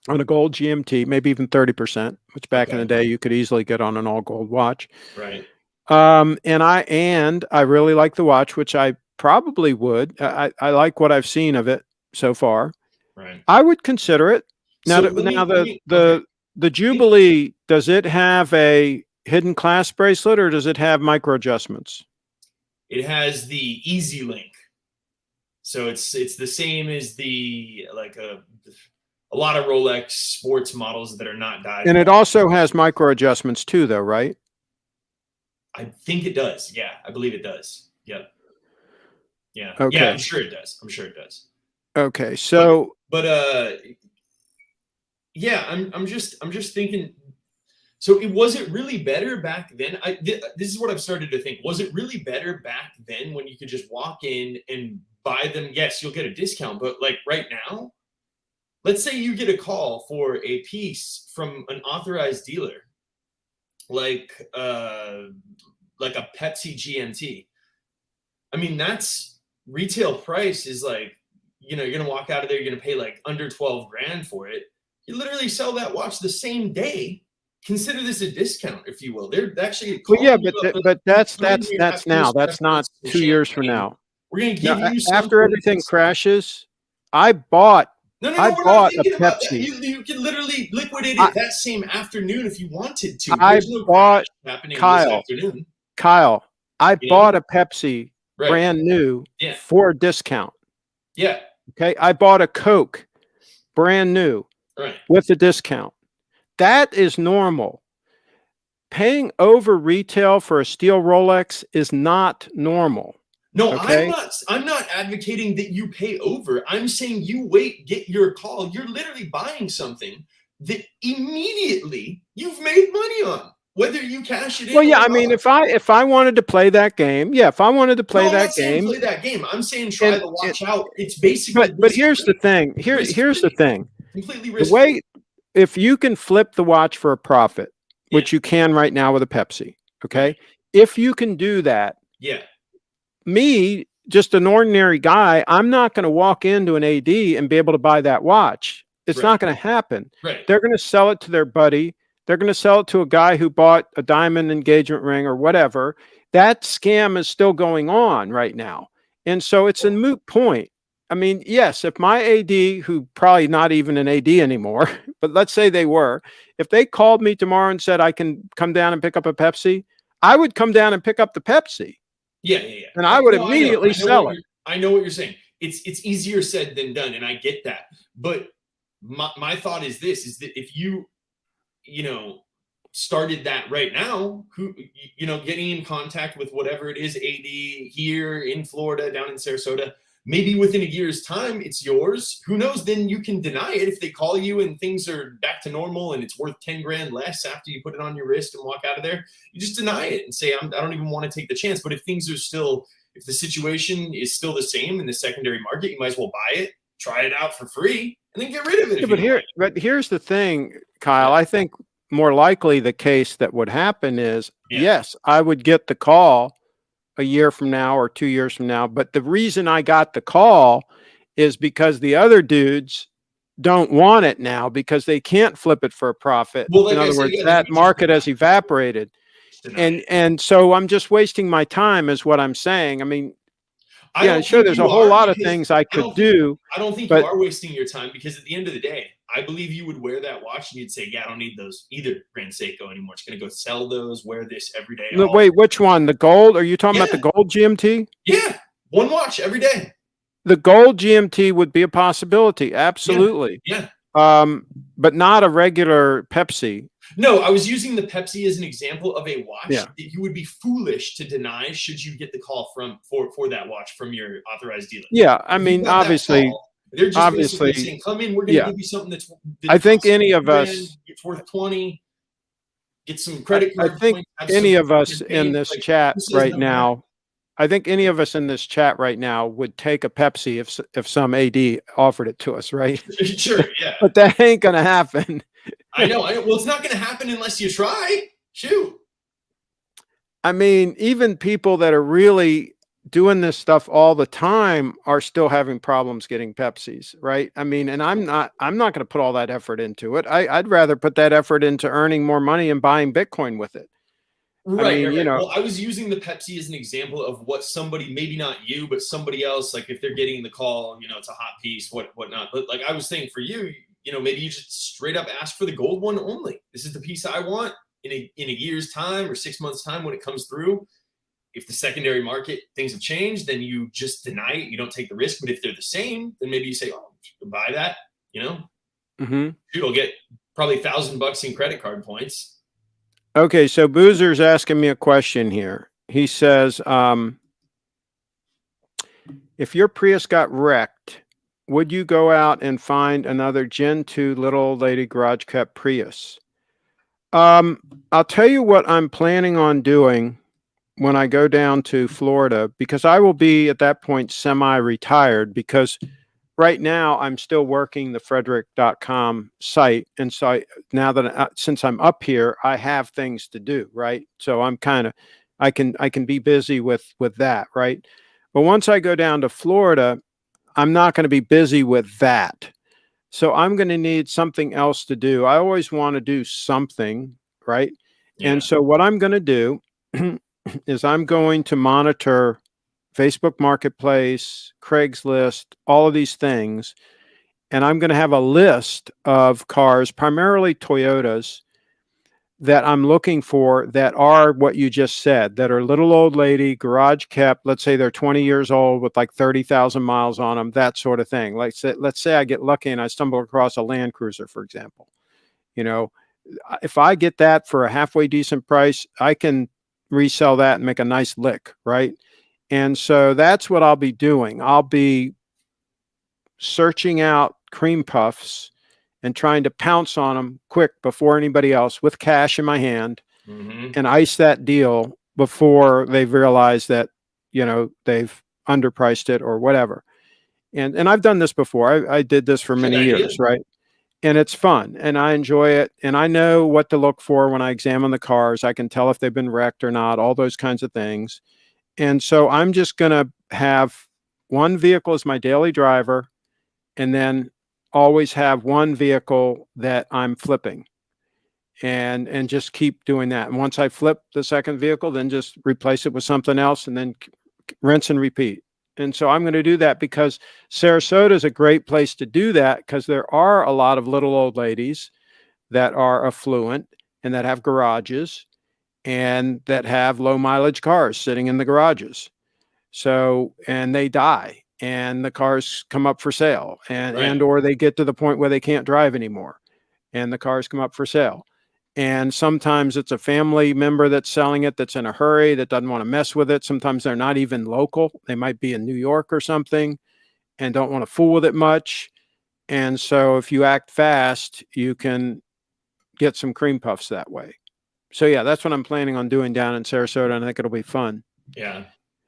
on a gold GMT, maybe even 30%, which back in the day you could easily get on an all gold watch. Right. And I really like the watch, which I probably would. I like what I've seen of it so far. Right. I would consider it. Now, the Jubilee, does it have a hidden clasp bracelet or does it have micro adjustments? It has the Easy Link. So it's the same as the a lot of Rolex sports models that are not dive. And it also has micro adjustments too, though, right? I think it does. Yeah, I believe it does. Yep. Yeah. Okay. Yeah, I'm sure it does. Okay. So, yeah, I'm just thinking. So was it really better back then? This is what I've started to think. Was it really better back then when you could just walk in and buy them? Yes, you'll get a discount, but like right now, let's say you get a call for a piece from an authorized dealer, like a Pepsi GMT. I mean, that's retail price is like, you're gonna walk out of there, you're gonna pay like under 12 grand for it. You literally sell that watch the same day. Consider this a discount, if you will. They're actually, well, yeah, but that's now. That's not 2 years from now. We're gonna give you after everything crashes. I bought a Pepsi. You can literally liquidate it that same afternoon if you wanted to. I bought Kyle. I bought a Pepsi brand new for a discount. Yeah. Okay. I bought a Coke brand new with a discount. That is normal. Paying over retail for a steel Rolex is not normal. No, Okay. I'm not advocating that you pay over. I'm saying you wait, get your call. You're literally buying something that immediately you've made money on, whether you cash it in Well, yeah, or I mean, not. if I wanted to play that game, yeah, if I wanted to play No, I'm that not saying game, play that game. I'm saying try and, the and watch out. It's basically but here's the thing. risk Here's the free, thing. completely The risk free. way, if you can flip the watch for a profit, Yeah. which you can right now with a Pepsi, okay? Right. If you can do that, Yeah. me, just an ordinary guy, I'm not going to walk into an AD and be able to buy that watch. It's Right. not going to happen. Right. They're going to sell it to their buddy. They're going to sell it to a guy who bought a diamond engagement ring or whatever. That scam is still going on right now. And so it's a moot point. I mean, yes, if my AD, who probably not even an AD anymore, but let's say they were, if they called me tomorrow and said I can come down and pick up a Pepsi, I would come down and pick up the Pepsi. Yeah. And I would No, immediately sell it. I know what you're saying. It's easier said than done, and I get that. But my thought is this: is that if you started that right now, getting in contact with whatever it is, AD here in Florida, down in Sarasota, maybe within a year's time, it's yours. Who knows? Then you can deny it if they call you and things are back to normal and it's worth 10 grand less after you put it on your wrist and walk out of there. You just deny it and say, I don't even want to take the chance. But if things are still, if the situation is still the same in the secondary market, you might as well buy it, try it out for free, and then get rid of it. Yeah, but here's the thing, Kyle. I think more likely the case that would happen is, yes, I would get the call a year from now or 2 years from now. But the reason I got the call is because the other dudes don't want it now because they can't flip it for a profit. Well, like in other words, that market has evaporated. And so I'm just wasting my time is what I'm saying. I mean, yeah, sure, there's a whole lot of things I could do. I don't think you are wasting your time, because at the end of the day, I believe you would wear that watch and you'd say, yeah, I don't need those either Grand Seiko anymore. It's going to go sell those, wear this every day. Wait, which one? The gold? Are you talking about the gold GMT? Yeah, one watch every day. The gold GMT would be a possibility. Absolutely. Yeah. But not a regular Pepsi. No, I was using the Pepsi as an example of a watch that you would be foolish to deny should you get the call for that watch from your authorized dealer. Yeah, I mean, obviously, they're just basically saying, come in, we're going to give you something that's I think any of us, it's worth 20, get some credit card. I think any of us in this chat right now, I think any of us in this chat right now would take a Pepsi if some AD offered it to us, right? Sure, yeah. But that ain't going to happen. I know. Well, it's not going to happen unless you try. Shoot. I mean, even people that are really doing this stuff all the time are still having problems getting Pepsis, right? I mean, and I'm not going to put all that effort into it. I'd rather put that effort into earning more money and buying Bitcoin with it. Right. Well, I was using the Pepsi as an example of what somebody, maybe not you, but somebody else, like if they're getting the call, it's a hot piece, whatnot. But like I was saying for you, maybe you just straight up ask for the gold one only. This is the piece I want in a year's time or 6 months time when it comes through. If the secondary market, things have changed, then you just deny it. You don't take the risk. But if they're the same, then maybe you say, oh, buy that, You'll get probably $1,000 in credit card points. Okay. So Boozer's asking me a question here. He says, if your Prius got wrecked, would you go out and find another Gen 2 little old lady garage kept Prius? I'll tell you what I'm planning on doing when I go down to Florida, because I will be at that point semi-retired, because right now I'm still working the Frederick.com site. And so now that since I'm up here, I have things to do, right? So I'm I can be busy with that, right? But once I go down to Florida, I'm not going to be busy with that. So I'm going to need something else to do. I always want to do something, right? Yeah. And so what I'm going to do is I'm going to monitor Facebook Marketplace, Craigslist, all of these things. And I'm going to have a list of cars, primarily Toyotas, that I'm looking for that are what you just said, that are little old lady, garage kept. Let's say they're 20 years old with like 30,000 miles on them, that sort of thing. Like, let's say I get lucky and I stumble across a Land Cruiser, for example. If I get that for a halfway decent price, I can resell that and make a nice lick, right? And so that's what I'll be doing. I'll be searching out cream puffs and trying to pounce on them quick before anybody else with cash in my hand and ice that deal before they've realized that, they've underpriced it or whatever. And I've done this before. I did this for many years, right? And it's fun and I enjoy it. And I know what to look for when I examine the cars. I can tell if they've been wrecked or not, all those kinds of things. And so I'm just going to have one vehicle as my daily driver and then always have one vehicle that I'm flipping and just keep doing that. And once I flip the second vehicle, then just replace it with something else and then rinse and repeat. And so I'm going to do that because Sarasota is a great place to do that because there are a lot of little old ladies that are affluent and that have garages and that have low mileage cars sitting in the garages. So, and they die and the cars come up for sale and or they get to the point where they can't drive anymore and the cars come up for sale. And sometimes it's a family member that's selling it that's in a hurry that doesn't want to mess with it. Sometimes they're not even local. They might be in New York or something and don't want to fool with it much. And so if you act fast, you can get some cream puffs that way. So yeah, that's what I'm planning on doing down in Sarasota, and I think it'll be fun. Yeah.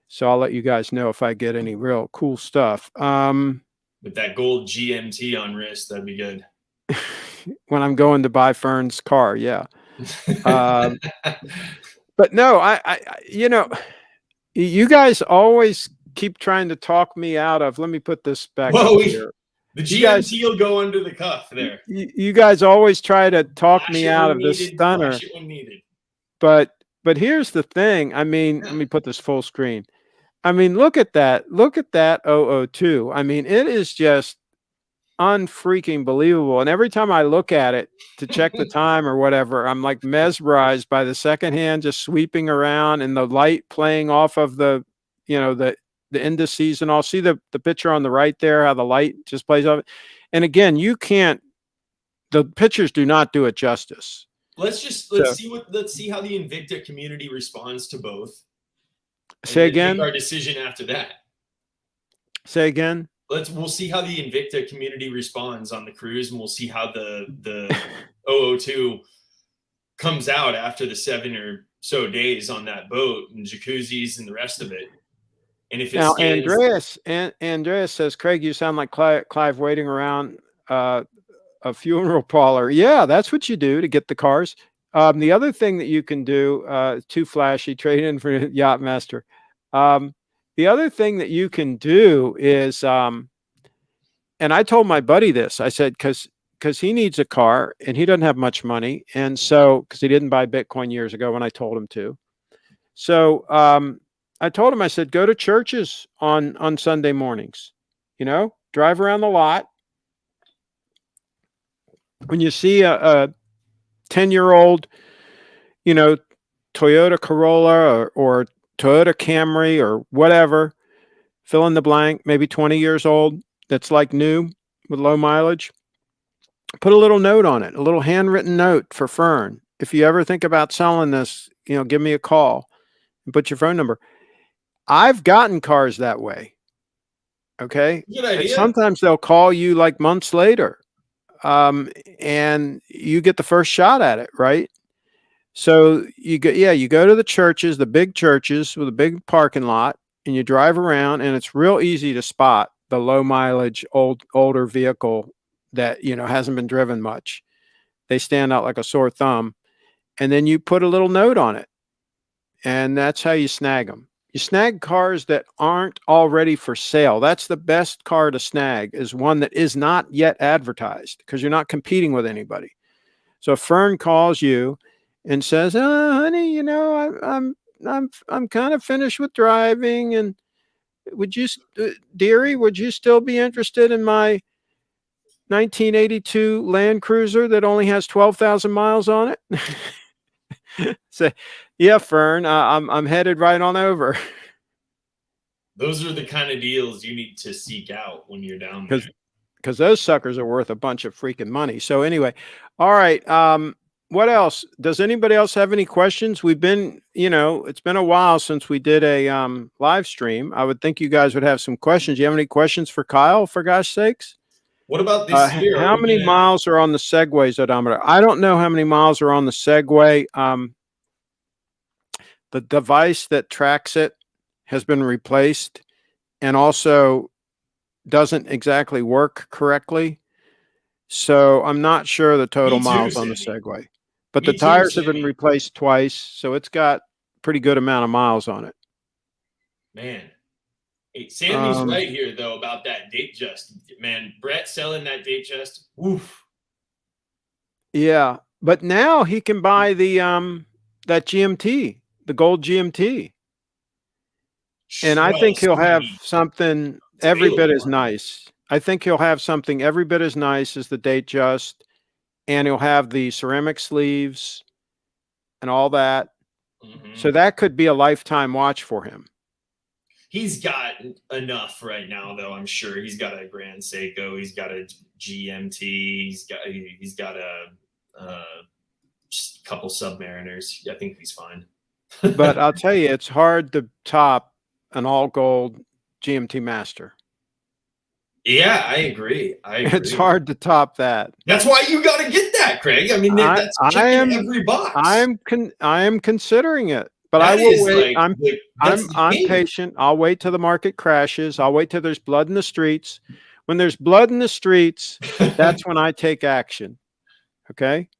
So I'll let you guys know if I get any real cool stuff. With that gold GMT on wrist, that'd be good. When I'm going to buy Fern's car, yeah. But no, you guys always keep trying to talk me out of. Let me put this back up here. The GMT will go under the cuff there. You guys always try to talk me out of this stunner. But here's the thing. I mean, let me put this full screen. I mean, look at that. Look at that 002. I mean, it is just unfreaking believable. And every time I look at it to check the time or whatever, I'm like mesmerized by the second hand just sweeping around and the light playing off of the indices. And I'll see the picture on the right there, how the light just plays off it. And again, the pictures do not do it justice. Let's see how the Invicta community responds to both. Say again. Make our decision after that. Say again. We'll see how the Invicta community responds on the cruise, and we'll see how the 002 comes out after the 7 or so days on that boat and jacuzzis and the rest of it. And if now Andreas says, Craig, you sound like Clive waiting around a funeral parlor. Yeah, that's what you do to get the cars. The other thing that you can do, too flashy, trade in for Yachtmaster. The other thing that you can do is, and I told my buddy this, I said, because he needs a car and he doesn't have much money. And so, because he didn't buy Bitcoin years ago when I told him to. So I told him, I said, go to churches on Sunday mornings, drive around the lot. When you see a 10-year-old, Toyota Corolla or Toyota Camry or whatever, fill in the blank, maybe 20 years old, that's like new with low mileage, put a little note on it, a little handwritten note for Fern. If you ever think about selling this, give me a call and put your phone number. I've gotten cars that way. Okay. Good idea. And sometimes they'll call you like months later. And you get the first shot at it, right? So you go to the churches, the big churches with a big parking lot, and you drive around, and it's real easy to spot the low mileage, older vehicle that, hasn't been driven much. They stand out like a sore thumb, and then you put a little note on it, and that's how you snag them. You snag cars that aren't already for sale. That's the best car to snag, is one that is not yet advertised, because you're not competing with anybody. So if Fern calls you and says, "Oh, honey, I'm kind of finished with driving, and dearie, would you still be interested in my 1982 Land Cruiser that only has 12,000 miles on it?" Say, "Yeah, Fern, I'm headed right on over." Those are the kind of deals you need to seek out when you're down there. Because those suckers are worth a bunch of freaking money. So anyway, all right. what else? Does anybody else have any questions? We've been, it's been a while since we did a live stream. I would think you guys would have some questions. You have any questions for Kyle, for gosh sakes? What about this year? How many miles are on the Segway's odometer? I don't know how many miles are on the Segway. The device that tracks it has been replaced and also doesn't exactly work correctly. So I'm not sure the total miles on the Segway. But the tires have been replaced twice, so it's got a pretty good amount of miles on it. Man. Hey, Sammy's right here, though, about that Datejust. Man, Brett selling that Datejust. Woof. Yeah, but now he can buy the that GMT, the gold GMT. And I think he'll have something every bit as nice. I think he'll have something every bit as nice as the Datejust, and he'll have the ceramic sleeves and all that. So that could be a lifetime watch for him. He's got enough right now, though. I'm sure he's got a Grand Seiko. He's got a GMT. He's got a just a couple Submariners. I think he's fine. But I'll tell you, it's hard to top an all gold GMT Master. Yeah, I agree. It's hard to top that. That's why you got to get that, Craig. I mean, that's checking every box. I am considering it. But I will wait. I'm patient. I'll wait till the market crashes. I'll wait till there's blood in the streets. When there's blood in the streets, that's when I take action. Okay?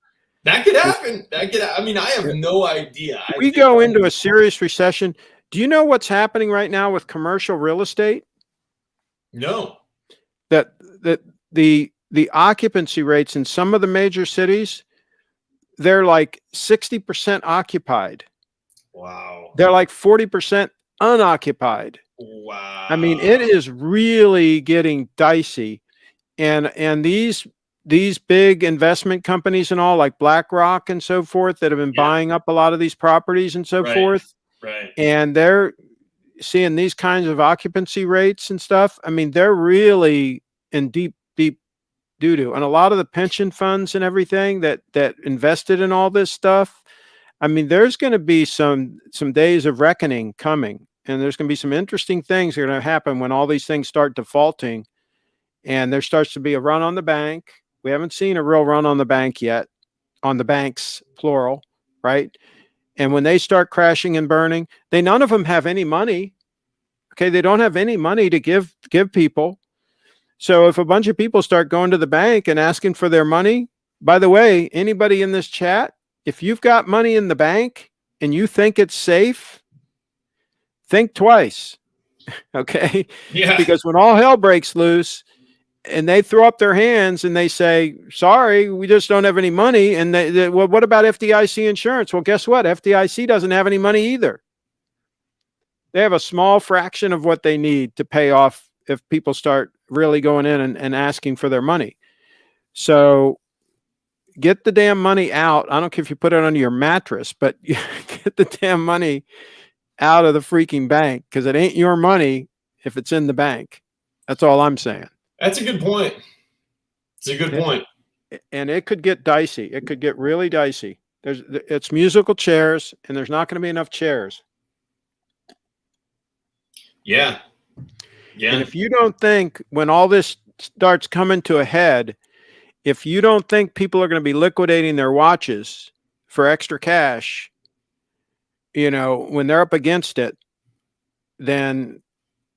That could happen. I mean, I have no idea. We go into a serious recession. Do you know what's happening right now with commercial real estate? No. That the occupancy rates in some of the major cities, they're like 60% occupied. Wow. They're like 40% unoccupied. Wow. I mean, it is really getting dicey. And these big investment companies and all, like BlackRock and so forth, that have been buying up a lot of these properties and so forth. Right. And they're seeing these kinds of occupancy rates and stuff. I mean, they're really in deep doo-doo. And a lot of the pension funds and everything that invested in all this stuff, I mean, there's going to be some days of reckoning coming, and there's going to be some interesting things that are going to happen when all these things start defaulting, and there starts to be a run on the bank. We haven't seen a real run on the bank yet, on the banks, plural, right? And when they start crashing and burning, none of them have any money. Okay, they don't have any money to give people. So if a bunch of people start going to the bank and asking for their money, by the way, anybody in this chat, if you've got money in the bank and you think it's safe, think twice. Okay? Yeah. Because when all hell breaks loose and they throw up their hands and they say, sorry, we just don't have any money. And well, what about FDIC insurance? Well, guess what? FDIC doesn't have any money either. They have a small fraction of what they need to pay off if people start really going in and asking for their money. So get the damn money out. I don't care if you put it under your mattress, but get the damn money out of the freaking bank, because it ain't your money if it's in the bank. That's all I'm saying. That's a good point. It's a good point. And it could get dicey. It could get really dicey. It's musical chairs, and there's not going to be enough chairs. Yeah. Yeah. And if you don't think, when all this starts coming to a head, if you don't think people are going to be liquidating their watches for extra cash, when they're up against it, then,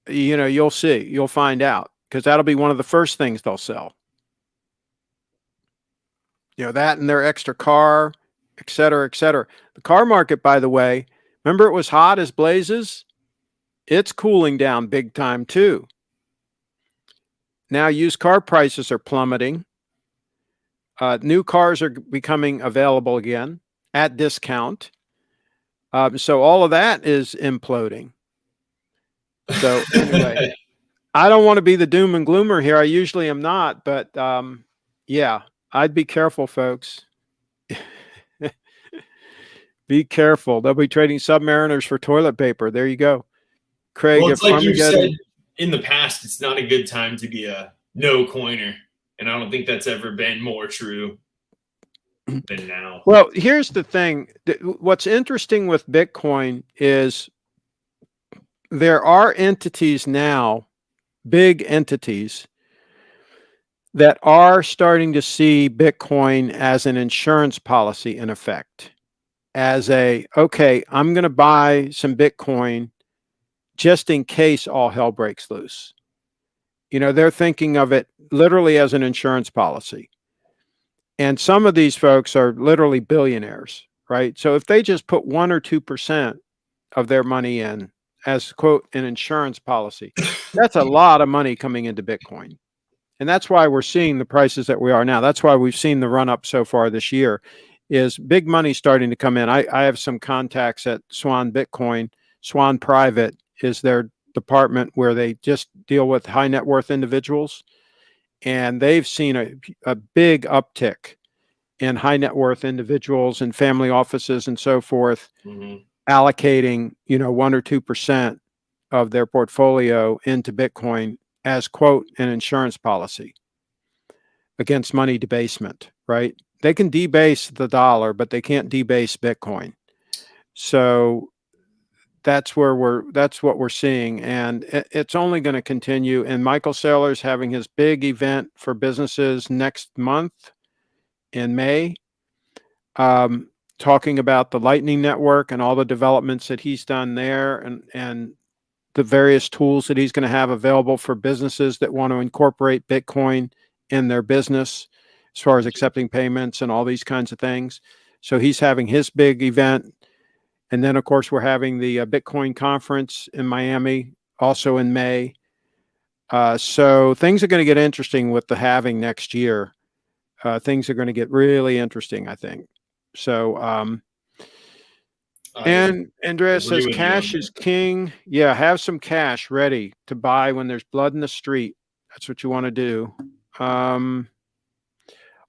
you'll see, you'll find out, because that'll be one of the first things they'll sell. That and their extra car, et cetera, et cetera. The car market, by the way, remember it was hot as blazes? It's cooling down big time too. Now used car prices are plummeting. New cars are becoming available again at discount. So all of that is imploding. So anyway, I don't want to be the doom and gloomer here. I usually am not, but yeah, I'd be careful, folks. Be careful. They'll be trading Submariners for toilet paper. There you go. Craig, well, it's like you've said in the past, it's not a good time to be a no coiner. And I don't think that's ever been more true. than now. Well, here's the thing. What's interesting with Bitcoin is there are entities now, big entities, that are starting to see Bitcoin as an insurance policy in effect. As okay, I'm going to buy some Bitcoin just in case all hell breaks loose. They're thinking of it literally as an insurance policy. And some of these folks are literally billionaires, right? So if they just put 1 or 2% of their money in as, quote, an insurance policy, that's a lot of money coming into Bitcoin. And that's why we're seeing the prices that we are now. That's why we've seen the run up so far this year, is big money starting to come in. I have some contacts at Swan Bitcoin. Swan Private is their department where they just deal with high net worth individuals. And they've seen a big uptick in high net worth individuals and family offices and so forth, allocating, 1 or 2% of their portfolio into Bitcoin as, quote, an insurance policy against money debasement, right? They can debase the dollar, but they can't debase Bitcoin. So that's what we're seeing. And it's only going to continue. And Michael Saylor's having his big event for businesses next month in May, talking about the Lightning Network and all the developments that he's done there, and the various tools that he's going to have available for businesses that want to incorporate Bitcoin in their business as far as accepting payments and all these kinds of things. So he's having his big event. And then, of course, we're having the Bitcoin conference in Miami also in May. So things are going to get interesting with the halving next year. Things are going to get really interesting, I think. So, and Andrea says cash is king. Yeah, have some cash ready to buy when there's blood in the street. That's what you want to do.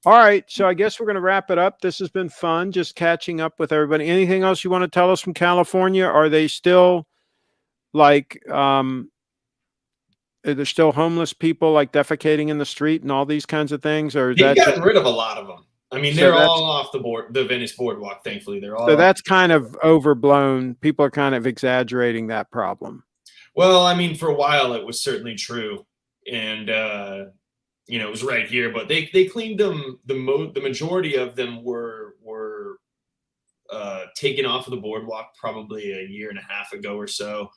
All right, so I guess we're going to wrap it up. This has been fun, just catching up with everybody. Anything else you want to tell us from California? Are they still like, are there still homeless people like defecating in the street and all these kinds of things? Or they've gotten rid of a lot of them. I mean, they're all off the Venice boardwalk, thankfully. They're all. So that's kind of overblown. People are kind of exaggerating that problem. Well, I mean, for a while it was certainly true. And, it was right here, but they cleaned them. The majority of them were taken off of the boardwalk probably a year and a half ago or so.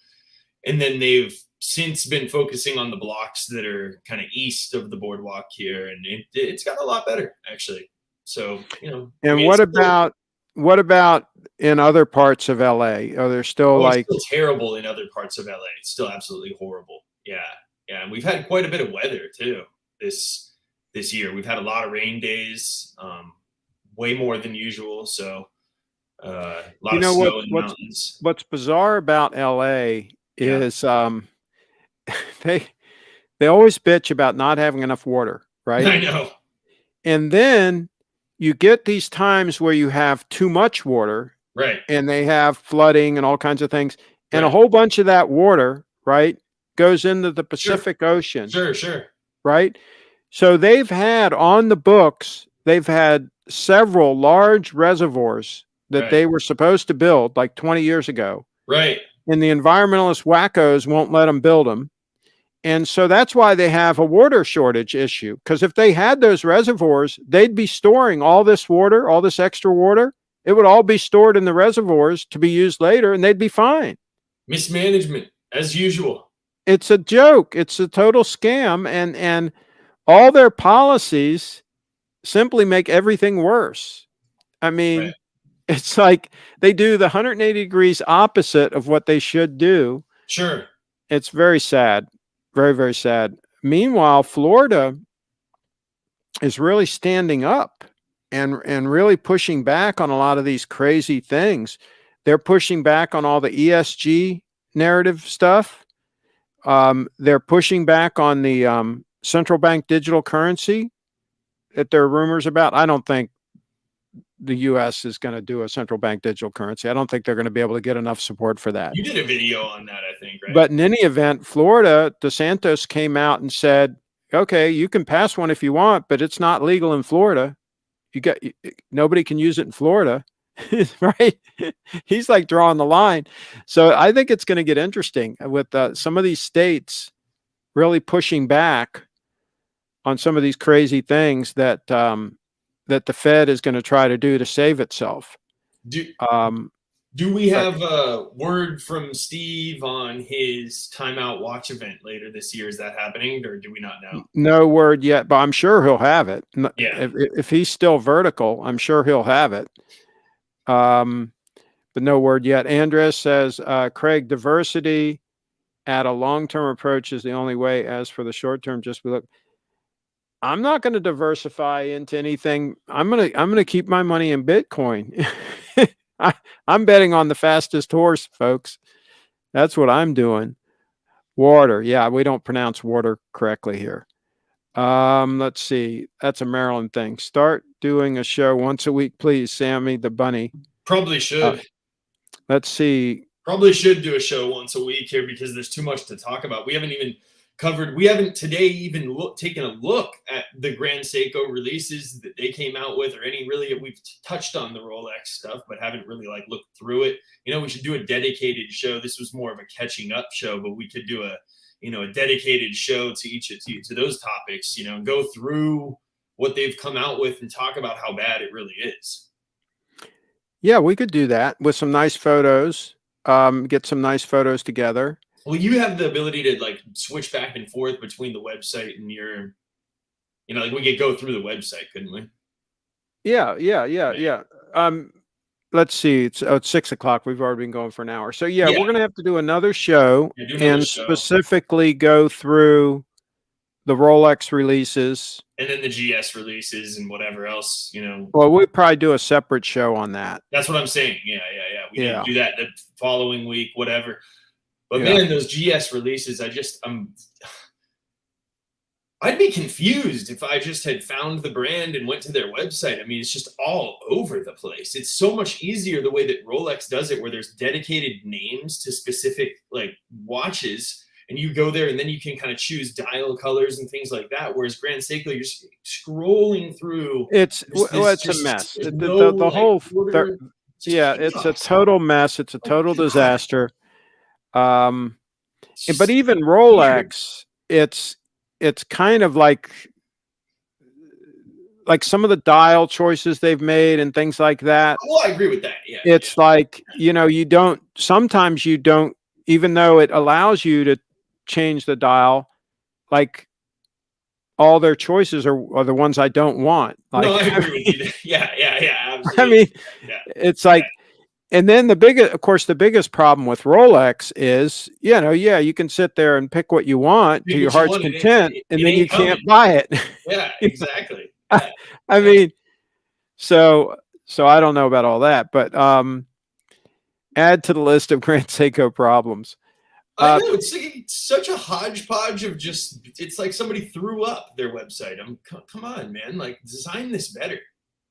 And then they've since been focusing on the blocks that are kind of east of the boardwalk here. And it's got a lot better, actually. So, And I mean, what about in other parts of LA? Are there still it's still terrible in other parts of LA? It's still absolutely horrible. Yeah. Yeah. And we've had quite a bit of weather too this year. We've had a lot of rain days, way more than usual. So a lot of snow in the mountains. What's bizarre about LA is they always bitch about not having enough water, right? I know. And then you get these times where you have too much water, right? And they have flooding and all kinds of things, and a whole bunch of that water, right, goes into the Pacific Ocean. Sure. Right? So they've had on the books, they've had several large reservoirs that they were supposed to build like 20 years ago. Right. And the environmentalist wackos won't let them build them. And so that's why they have a water shortage issue. Because if they had those reservoirs, they'd be storing all this water, all this extra water. It would all be stored in the reservoirs to be used later, and they'd be fine. Mismanagement, as usual. It's a joke. It's a total scam. And all their policies simply make everything worse. I mean, it's like they do the 180 degrees opposite of what they should do. Sure. It's very sad. Very, very sad. Meanwhile, Florida is really standing up and really pushing back on a lot of these crazy things. They're pushing back on all the ESG narrative stuff. They're pushing back on the central bank digital currency that there are rumors about. I don't think the U.S. is going to do a central bank digital currency. I don't think they're going to be able to get enough support for that. You did a video on that, I think, right? But in any event, Florida, DeSantis came out and said, okay, you can pass one if you want, but it's not legal in Florida. nobody can use it in Florida, right? He's like drawing the line. So I think it's going to get interesting with some of these states really pushing back on some of these crazy things that that the Fed is going to try to do to save itself. Do we have a word from Steve on his timeout watch event later this year? Is that happening, or do we not know? No word yet, but I'm sure he'll have it. Yeah. If he's still vertical, I'm sure he'll have it. But no word yet. Andres says, Craig, diversity at a long-term approach is the only way. As for the short-term, just look. I'm not going to diversify into anything. I'm gonna keep my money in Bitcoin. I'm betting on the fastest horse, folks. That's what I'm doing. Water. Yeah, we don't pronounce water correctly here. Let's see. That's a Maryland thing. Start doing a show once a week, please, Sammy the bunny. Probably should. Let's see. Probably should do a show once a week here because there's too much to talk about. We haven't today even taken a look at the Grand Seiko releases that they came out with, or we've touched on the Rolex stuff, but haven't really like looked through it. We should do a dedicated show. This was more of a catching up show, but we could do a dedicated show to those topics, and go through what they've come out with and talk about how bad it really is. Yeah, we could do that with some nice photos, get some nice photos together. Well, you have the ability to like switch back and forth between the website and your, like we could go through the website, couldn't we? Yeah. Let's see. It's 6 o'clock. We've already been going for an hour. So yeah. We're going to have to do another show specifically go through the Rolex releases. And then the GS releases and whatever else, Well, we'd probably do a separate show on that. That's what I'm saying. Yeah. We can do that the following week, whatever. But man, those GS releases, I'd be confused if I just had found the brand and went to their website. I mean, it's just all over the place. It's so much easier the way that Rolex does it, where there's dedicated names to specific like watches, and you go there and then you can kind of choose dial colors and things like that. Whereas Grand Seiko, you're just scrolling through. It's a mess. The whole it's a total mess. It's a total disaster. But even Rolex, it's kind of like some of the dial choices they've made and things like that. Well, I agree with that. Yeah. It's like, sometimes you don't, even though it allows you to change the dial, like all their choices are the ones I don't want. Like, no, I agree with you. Yeah. Absolutely. I mean, it's like, and then the biggest problem with Rolex is, you can sit there and pick what you want to your heart's content, and then you can't buy it. Yeah, exactly. I mean, so I don't know about all that, but add to the list of Grand Seiko problems. I know it's such a hodgepodge of it's like somebody threw up their website. Come on, man, like design this better.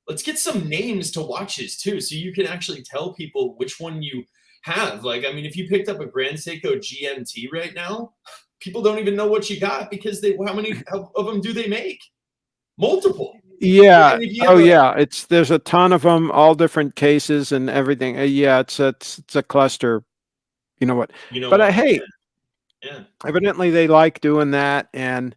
Let's get some names to watches too, so you can actually tell people which one you have. Like, I mean, if you picked up a Grand Seiko GMT right now, people don't even know what you got because how many of them do they make? Multiple. Yeah. There's a ton of them, all different cases and everything. It's a cluster. You know what? Hey, evidently they like doing that, and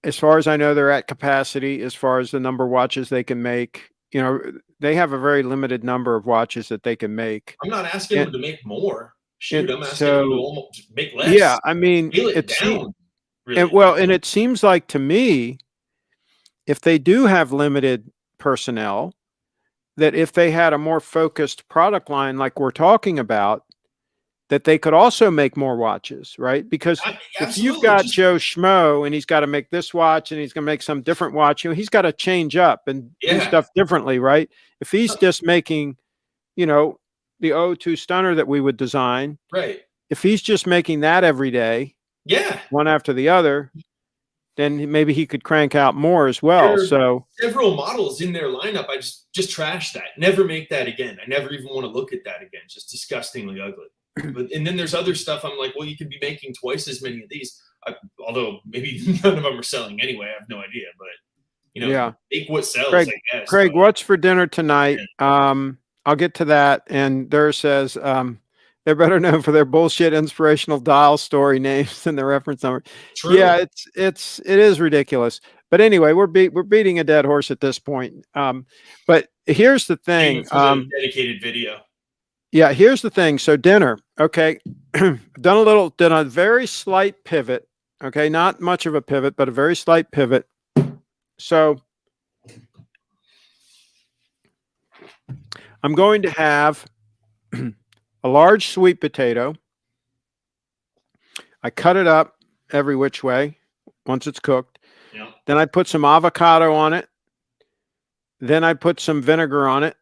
as far as I know, they're at capacity as far as the number of watches they can make. They have a very limited number of watches that they can make. I'm not asking them to make more. I'm asking them to make less. Yeah, I mean, and it seems like to me, if they do have limited personnel, that if they had a more focused product line like we're talking about, that they could also make more watches, right? Because if you've got Joe Schmo and he's got to make this watch and he's going to make some different watch, he's got to change up and do stuff differently, right? If he's just making, the O2 stunner that we would design, right? If he's just making that every day, one after the other, then maybe he could crank out more as well. So several models in their lineup, I just trash that. Never make that again. I never even want to look at that again. Just disgustingly ugly. And then there's other stuff. I'm like, well, you could be making twice as many of these. Although maybe none of them are selling anyway. I have no idea. But Yeah. take what sells, Craig, I guess. Craig, But what's for dinner tonight? I'll get to that. And Durr says, they're better known for their bullshit inspirational dial story names than the reference number. true. Yeah, it is ridiculous. But anyway, we're beating a dead horse at this point. But here's the thing. For the dedicated video. Yeah, here's the thing. So dinner, okay. done a very slight pivot. Okay, not much of a pivot, but a very slight pivot. So I'm going to have a large sweet potato. I cut it up every which way once it's cooked. Yeah. Then I put some avocado on it. Then I put some vinegar on it.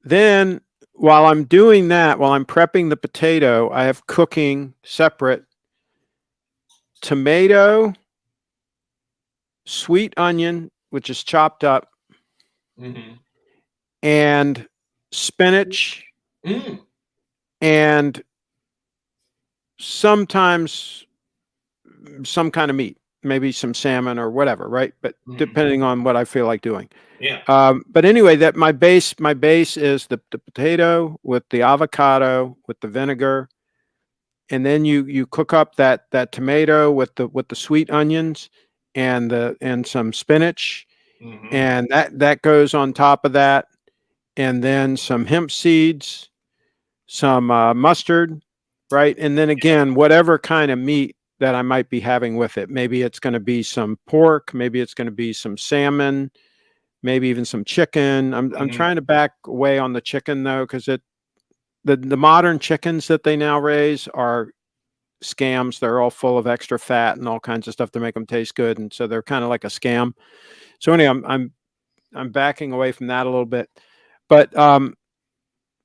Then while I'm doing that, while I'm prepping the potato, I have cooking separate tomato, sweet onion, which is chopped up, and spinach, and sometimes some kind of meat, maybe some salmon or whatever, right? But depending on what I feel like doing. Yeah. But anyway, that my base is the potato with the avocado with the vinegar, and then you cook up that tomato with the sweet onions and some spinach, and that goes on top of that, and then some hemp seeds, some mustard, right? And then again, whatever kind of meat that I might be having with it. Maybe it's going to be some pork, maybe it's going to be some salmon, maybe even some chicken. I'm trying to back away on the chicken though, because the modern chickens that they now raise are scams. They're all full of extra fat and all kinds of stuff to make them taste good, and so they're kind of like a scam. So anyway, I'm backing away from that a little bit, but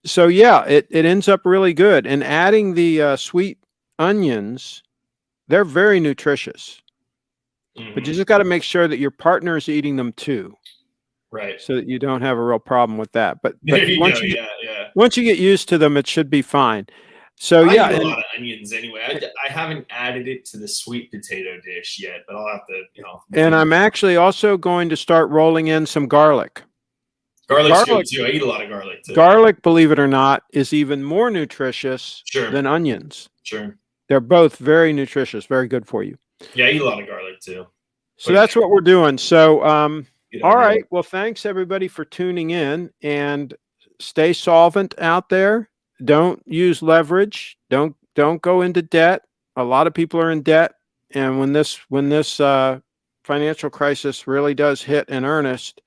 so yeah, it ends up really good. And adding the sweet onions, they're very nutritious, but you just got to make sure that your partner is eating them too. Right. So that you don't have a real problem with that. But once you get used to them, it should be fine. So I yeah, eat a lot of onions anyway. I haven't added it to the sweet potato dish yet, but I'll have to, And I'm actually also going to start rolling in some garlic. Garlic's good too. I eat a lot of garlic too. Garlic, believe it or not, is even more nutritious than onions. Sure. They're both very nutritious, very good for you. Yeah, I eat a lot of garlic too. So that's what we're doing. So all right. Well, thanks everybody for tuning in, and stay solvent out there. Don't use leverage. Don't go into debt. A lot of people are in debt, and when this financial crisis really does hit in earnest,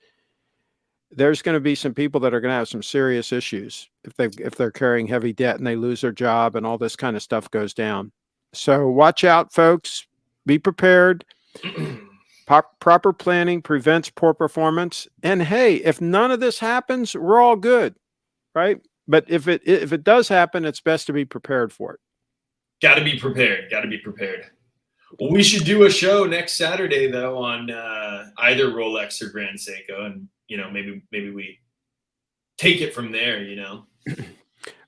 there's going to be some people that are going to have some serious issues if they're carrying heavy debt and they lose their job and all this kind of stuff goes down. So watch out, folks. Be prepared. Proper planning prevents poor performance. And hey, if none of this happens, we're all good, right? But if it does happen, it's best to be prepared for it. Got to be prepared. Well, we should do a show next Saturday though on either Rolex or Grand Seiko, and maybe we take it from there.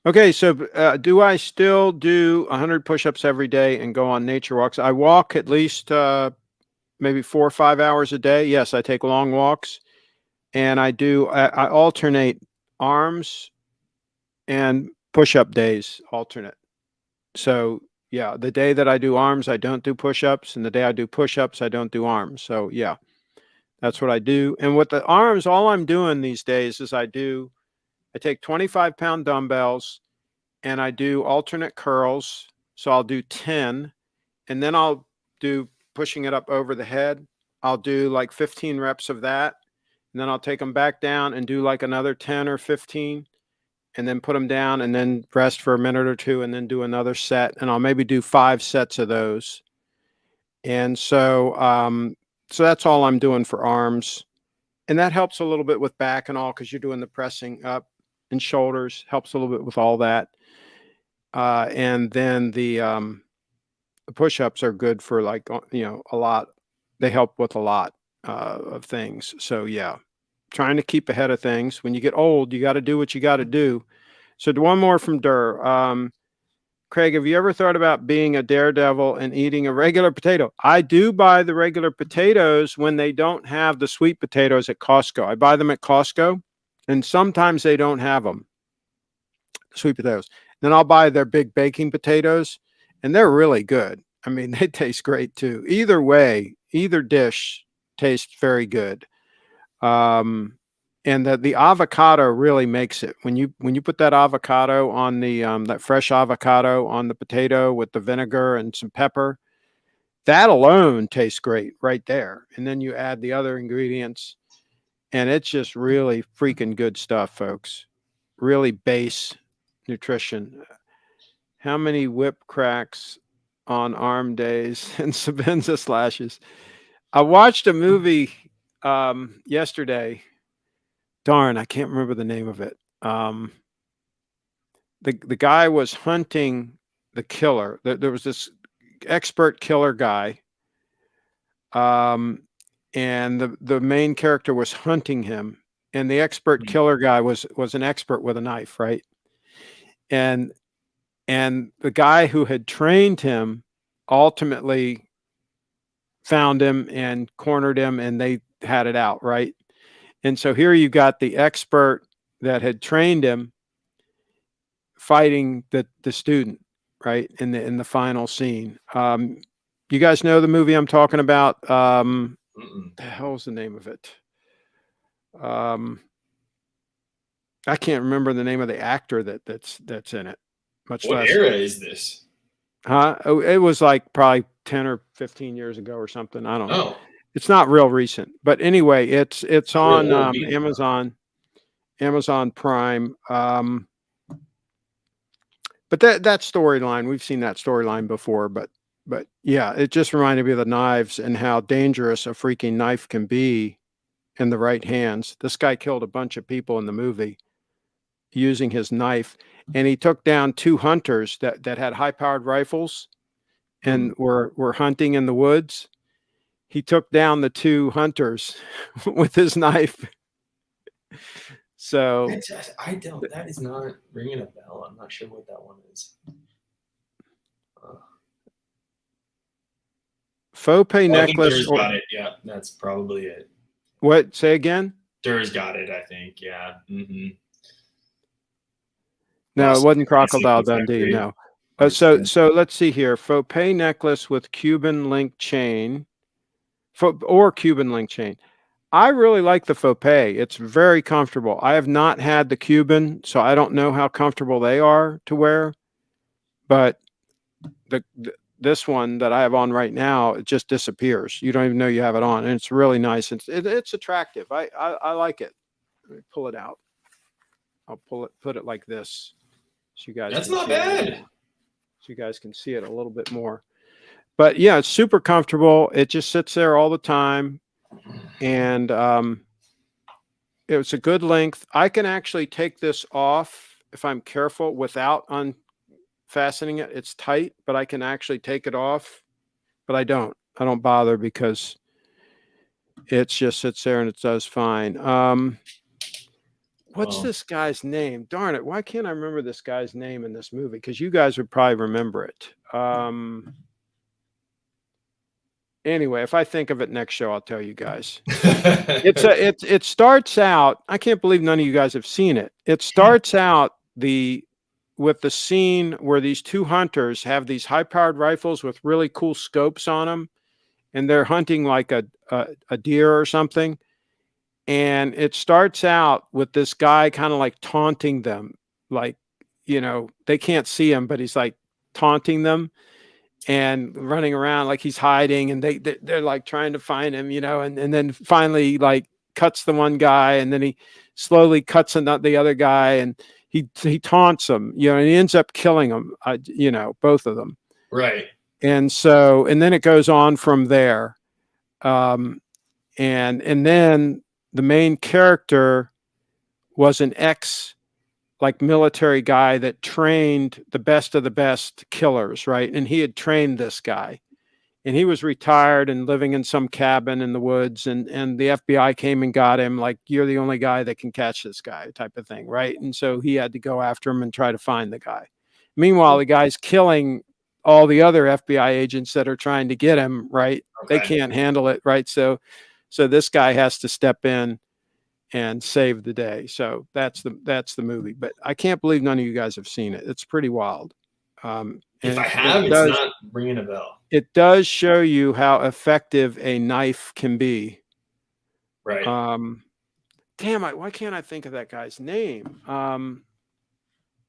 Okay, so do I still do 100 push-ups every day and go on nature walks? I walk at least maybe 4 or 5 hours a day. Yes, I take long walks, and I alternate arms and push-up days alternate. So yeah, the day that I do arms, I don't do push-ups, and the day I do push-ups, I don't do arms. So yeah, that's what I do. And with the arms, all I'm doing these days is I take 25-pound dumbbells and I do alternate curls. So I'll do 10, and then I'll do pushing it up over the head. I'll do like 15 reps of that, and then I'll take them back down and do like another 10 or 15, and then put them down and then rest for a minute or two and then do another set. And I'll maybe do 5 sets of those. And so, so that's all I'm doing for arms. And that helps a little bit with back and all, because you're doing the pressing up, and shoulders helps a little bit with all that. And then the push-ups are good for like, a lot. They help with a lot of things. So yeah, trying to keep ahead of things. When you get old, you got to do what you got to do. So one more from Durr. Craig, have you ever thought about being a daredevil and eating a regular potato? I do buy the regular potatoes when they don't have the sweet potatoes at Costco. I buy them at Costco, and sometimes they don't have them, sweet potatoes. Then I'll buy their big baking potatoes, and they're really good. I mean, they taste great too. Either way, either dish tastes very good. And the avocado really makes it. When you put that avocado on the that fresh avocado on the potato with the vinegar and some pepper, that alone tastes great right there. And then you add the other ingredients, and it's just really freaking good stuff, folks. Really base nutrition. How many whip cracks on arm days and Sabenza slashes? I watched a movie yesterday. Darn, I can't remember the name of it. The guy was hunting the killer. There was this expert killer guy, and the main character was hunting him, and the expert killer guy was an expert with a knife, right? And the guy who had trained him ultimately found him and cornered him, and they had it out, right? And so here you got the expert that had trained him fighting the student, right? In the final scene. You guys know the movie I'm talking about? The hell's the name of it? I can't remember the name of the actor that's in it. Much What less. era is this? Oh, it was like probably 10 or 15 years ago or something. I don't know. Oh, It's not real recent, but anyway, it's on old either. Amazon Prime. But that storyline, we've seen that storyline before, but yeah, it just reminded me of the knives and how dangerous a freaking knife can be in the right hands. This guy killed a bunch of people in the movie using his knife, and he took down 2 hunters that had high-powered rifles and were hunting in the woods. He took down the 2 hunters with his knife. So I don't. That is not ringing a bell. I'm not sure what that one is. Faux pay necklace. Dur's got it. Yeah, that's probably it. What? Say again? Dur's got it. I think. Yeah. No, it wasn't Crocodile Dundee. No. So let's see here. Faux pay necklace with Cuban link chain, or Cuban link chain. I really like the faux pay. It's very comfortable. I have not had the Cuban, so I don't know how comfortable they are to wear. But this one that I have on right now, it just disappears. You don't even know you have it on, and it's really nice. It's attractive. I like it. Let me pull it out. I'll put it like this, so you guys. That's not bad. So you guys can see it a little bit more. But yeah, it's super comfortable. It just sits there all the time. And it was a good length. I can actually take this off if I'm careful without unfastening it. It's tight, but I can actually take it off. But I don't bother because it just sits there and it does fine. What's this guy's name? Darn it. Why can't I remember this guy's name in this movie? Because you guys would probably remember it. Anyway, if I think of it next show, I'll tell you guys. It starts out. I can't believe none of you guys have seen it. It starts out with the scene where these 2 hunters have these high-powered rifles with really cool scopes on them, and they're hunting like a deer or something. And it starts out with this guy kind of like taunting them, like, they can't see him, but he's like taunting them and running around like he's hiding, and they're like trying to find him, and then finally like cuts the one guy, and then he slowly cuts the other guy, and he taunts him, and he ends up killing them, both of them. Right. And then it goes on from there. And then the main character was an military guy that trained the best of the best killers, right? And he had trained this guy, and he was retired and living in some cabin in the woods, and the FBI came and got him, like, you're the only guy that can catch this guy type of thing, right? And so he had to go after him and try to find the guy. Meanwhile, the guy's killing all the other FBI agents that are trying to get him, right? They Okay. can't handle it, right? So this guy has to step in and save the day. So that's the movie. But I can't believe none of you guys have seen it. It's pretty wild. If I And have, it's not ringing a bell. it does show you how effective a knife can be. Right. Why can't I think of that guy's name?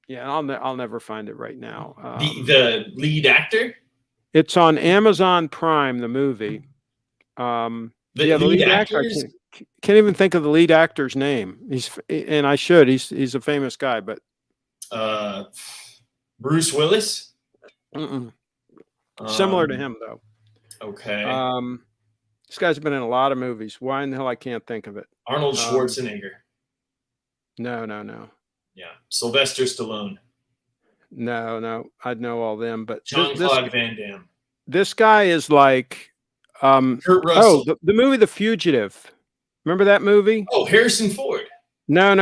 Yeah, I'll never find it right now. The lead actor? It's on Amazon Prime, the movie. The the lead actor. I can't even think of the lead actor's name. He's a famous guy, but Bruce Willis? Similar to him though. Okay. This guy's been in a lot of movies. Why in the hell I can't think of it? Arnold Schwarzenegger. No. Yeah. Sylvester Stallone. No. I'd know all them, but Jean-Claude Van Damme. This guy is like Kurt Russell. the movie The Fugitive. Remember that movie? Oh, Harrison Ford. No.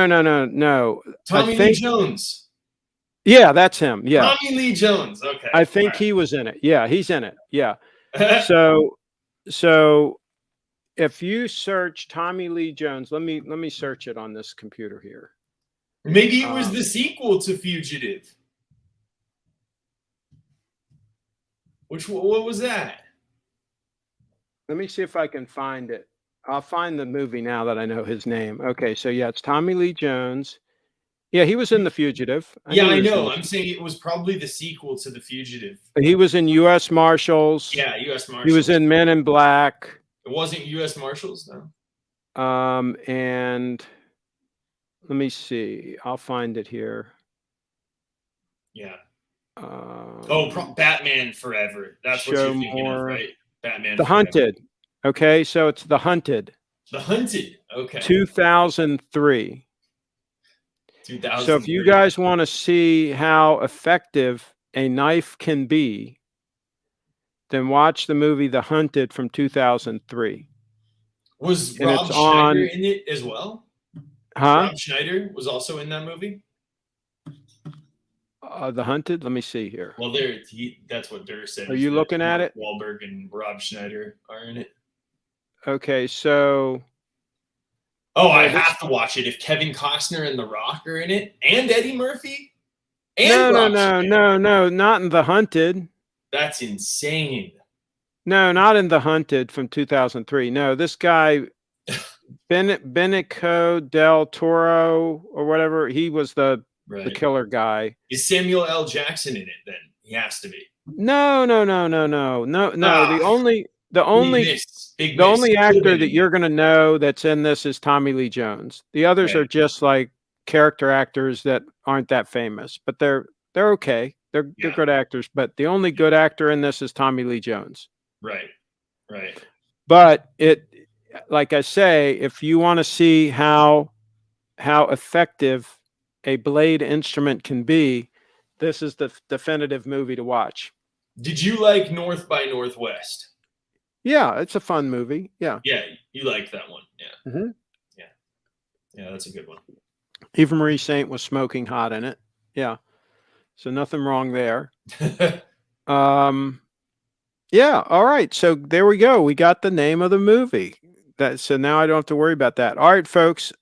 Tommy Lee Jones. Yeah, that's him. Yeah. Tommy Lee Jones. Okay. I think he was in it. Yeah, he's in it. Yeah. So if you search Tommy Lee Jones, let me search it on this computer here. Maybe it was the sequel to Fugitive. What was that? Let me see if I can find it. I'll find the movie now that I know his name. Okay, so yeah, it's Tommy Lee Jones. Yeah, he was in The Fugitive. I know. I'm saying it was probably the sequel to The Fugitive. He was in U.S. Marshals. Yeah, U.S. Marshals. He was in Men in Black. It wasn't U.S. Marshals, no. And let me see. I'll find it here. Yeah. Batman Forever. That's what you're thinking of, right? Batman. The Hunted. Okay, so it's The Hunted. The Hunted. Okay. 2003. So if you guys want to see how effective a knife can be, then watch the movie The Hunted from 2003. Was Rob Schneider in it as well? Huh? Rob Schneider was also in that movie? The Hunted? Let me see here. Well, that's what Durr said. Are you looking at it? Wahlberg and Rob Schneider are in it. Okay, so... I have to watch it if Kevin Costner and The Rock are in it, and Eddie Murphy. And no, not in The Hunted. That's insane. No, not in The Hunted from 2003. No, this guy, Benicio del Toro or whatever, he was the killer guy. Is Samuel L. Jackson in it then? He has to be. No. The only actor that you're going to know that's in this is Tommy Lee Jones. The others are just like character actors that aren't that famous, but they're okay. They're good actors, but the only good actor in this is Tommy Lee Jones. Right. But like I say, if you want to see how effective a blade instrument can be, this is the definitive movie to watch. Did you like North by Northwest? Yeah, it's a fun movie. Yeah. Yeah, you liked that one. Yeah. Mm-hmm. Yeah, that's a good one. Eva Marie Saint was smoking hot in it. Yeah. So nothing wrong there. Yeah. All right. So there we go. We got the name of the movie. So now I don't have to worry about that. All right, folks.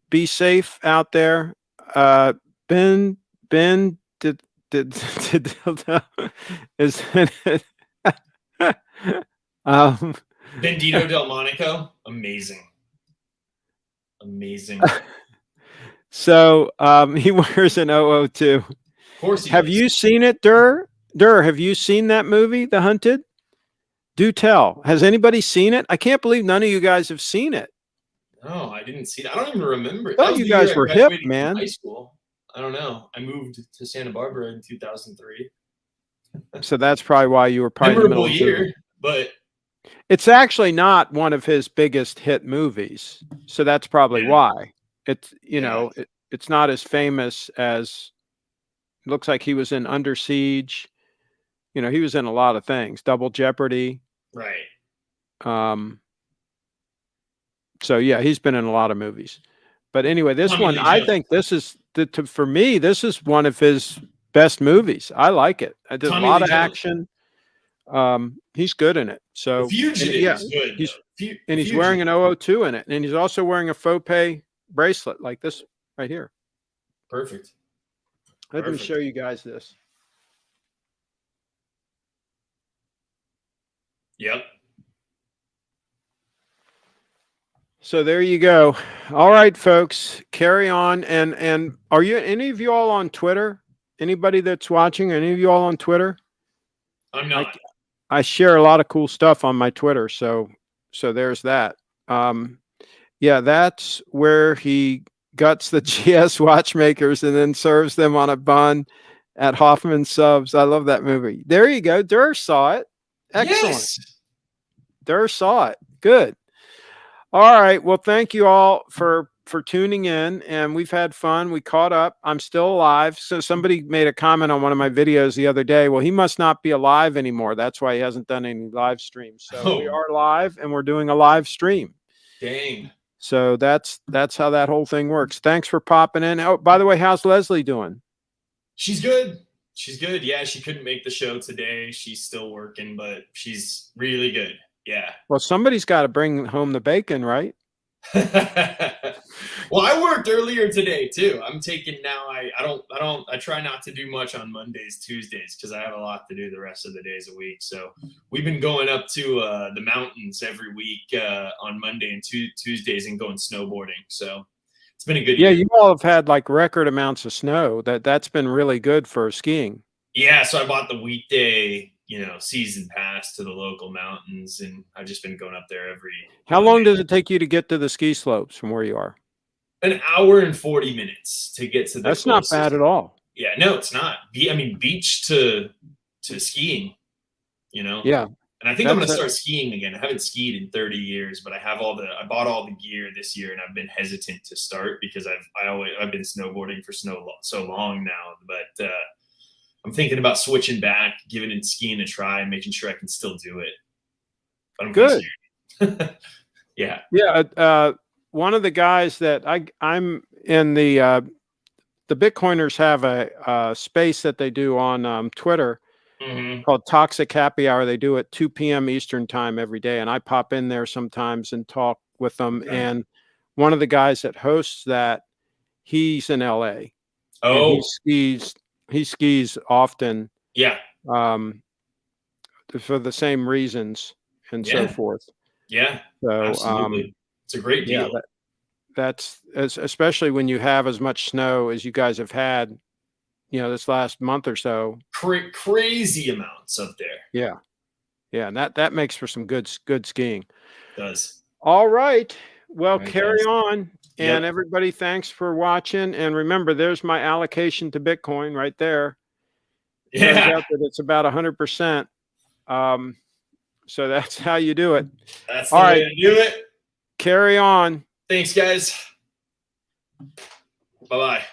Be safe out there. Ben is Bendito Delmonico, amazing. So he wears an 002. Of course he Have does. you seen it, Durr? Durr, have you seen that movie, The Hunted? Do tell. Has anybody seen it? I can't believe none of you guys have seen it. No, I didn't see it. I don't even remember. Oh, you guys were hip, man. High school. I don't know. I moved to Santa Barbara in 2003. So that's probably why you were probably memorable year, but it's actually not one of his biggest hit movies. So that's probably why. It's it's not as famous as looks like he was in Under Siege. He was in a lot of things. Double Jeopardy. Right. So yeah, he's been in a lot of movies. But anyway, this one, I think this is for me, this is one of his best movies. I like it. There's a Tommy lot Lee of Jones. action. He's good in it. The So, and Fugitive yeah, is good. he's though. and he's wearing an 002 in it, and he's also wearing a faux pay bracelet like this right here. Perfect. Let me Perfect. show you guys this. Yep. So there you go. All right, folks, carry on. And are you any of you all on Twitter? Anybody that's watching? Any of you all on Twitter? I'm not. I share a lot of cool stuff on my Twitter, so there's that. Yeah, that's where he guts the GS watchmakers and then serves them on a bun at Hoffman Subs. I love that movie. There you go. Durr saw it. Excellent. Yes. Durr saw it. Good. All right. Well, thank you all for tuning in, and we've had fun. We caught up. I'm still alive. So somebody made a comment on one of my videos the other day. Well, he must not be alive anymore. That's why he hasn't done any live streams. So we are live, and we're doing a live stream. Dang. So that's how that whole thing works. Thanks for popping in. Oh, by the way, how's Leslie doing? She's good. She's good. Yeah, she couldn't make the show today. She's still working, but she's really good. Yeah. Well, somebody's got to bring home the bacon, right? Well, I worked earlier today too. I'm taking now. I try not to do much on Mondays, Tuesdays, because I have a lot to do the rest of the days a week. So we've been going up to the mountains every week on Monday and Tuesdays and going snowboarding. So it's been a good year. You all have had like record amounts of snow. That's been really good for skiing. Yeah, so I bought the weekday, season pass to the local mountains, and I've just been going up there every. How long does it take you to get to the ski slopes from where you are? An hour and 40 minutes to get to the. That's not bad at all. Yeah, no, it's not. I mean, beach to skiing, Yeah. And I think I'm going to start skiing again. I haven't skied in 30 years, but I bought all the gear this year, and I've been hesitant to start because I've been snowboarding for so long now, but I'm thinking about switching back, giving it skiing a try, and making sure I can still do it. But I'm good. Yeah. Yeah. One of the guys that I'm in the Bitcoiners have a space that they do on Twitter called Toxic Happy Hour. They do it 2 p.m. Eastern time every day, and I pop in there sometimes and talk with them. Okay. And one of the guys that hosts that, he's in LA. Oh, and he skis often. Yeah. For the same reasons and so forth. Yeah. So absolutely. It's a great deal. Yeah, that's especially when you have as much snow as you guys have had, this last month or so. Crazy amounts up there. Yeah. Yeah. And that makes for some good skiing. It does. All right. Well, carry on. And everybody, thanks for watching. And remember, there's my allocation to Bitcoin right there. Yeah. Turns out that it's about 100%. So that's how you do it. That's the way to do it. Carry on. Thanks, guys. Bye-bye.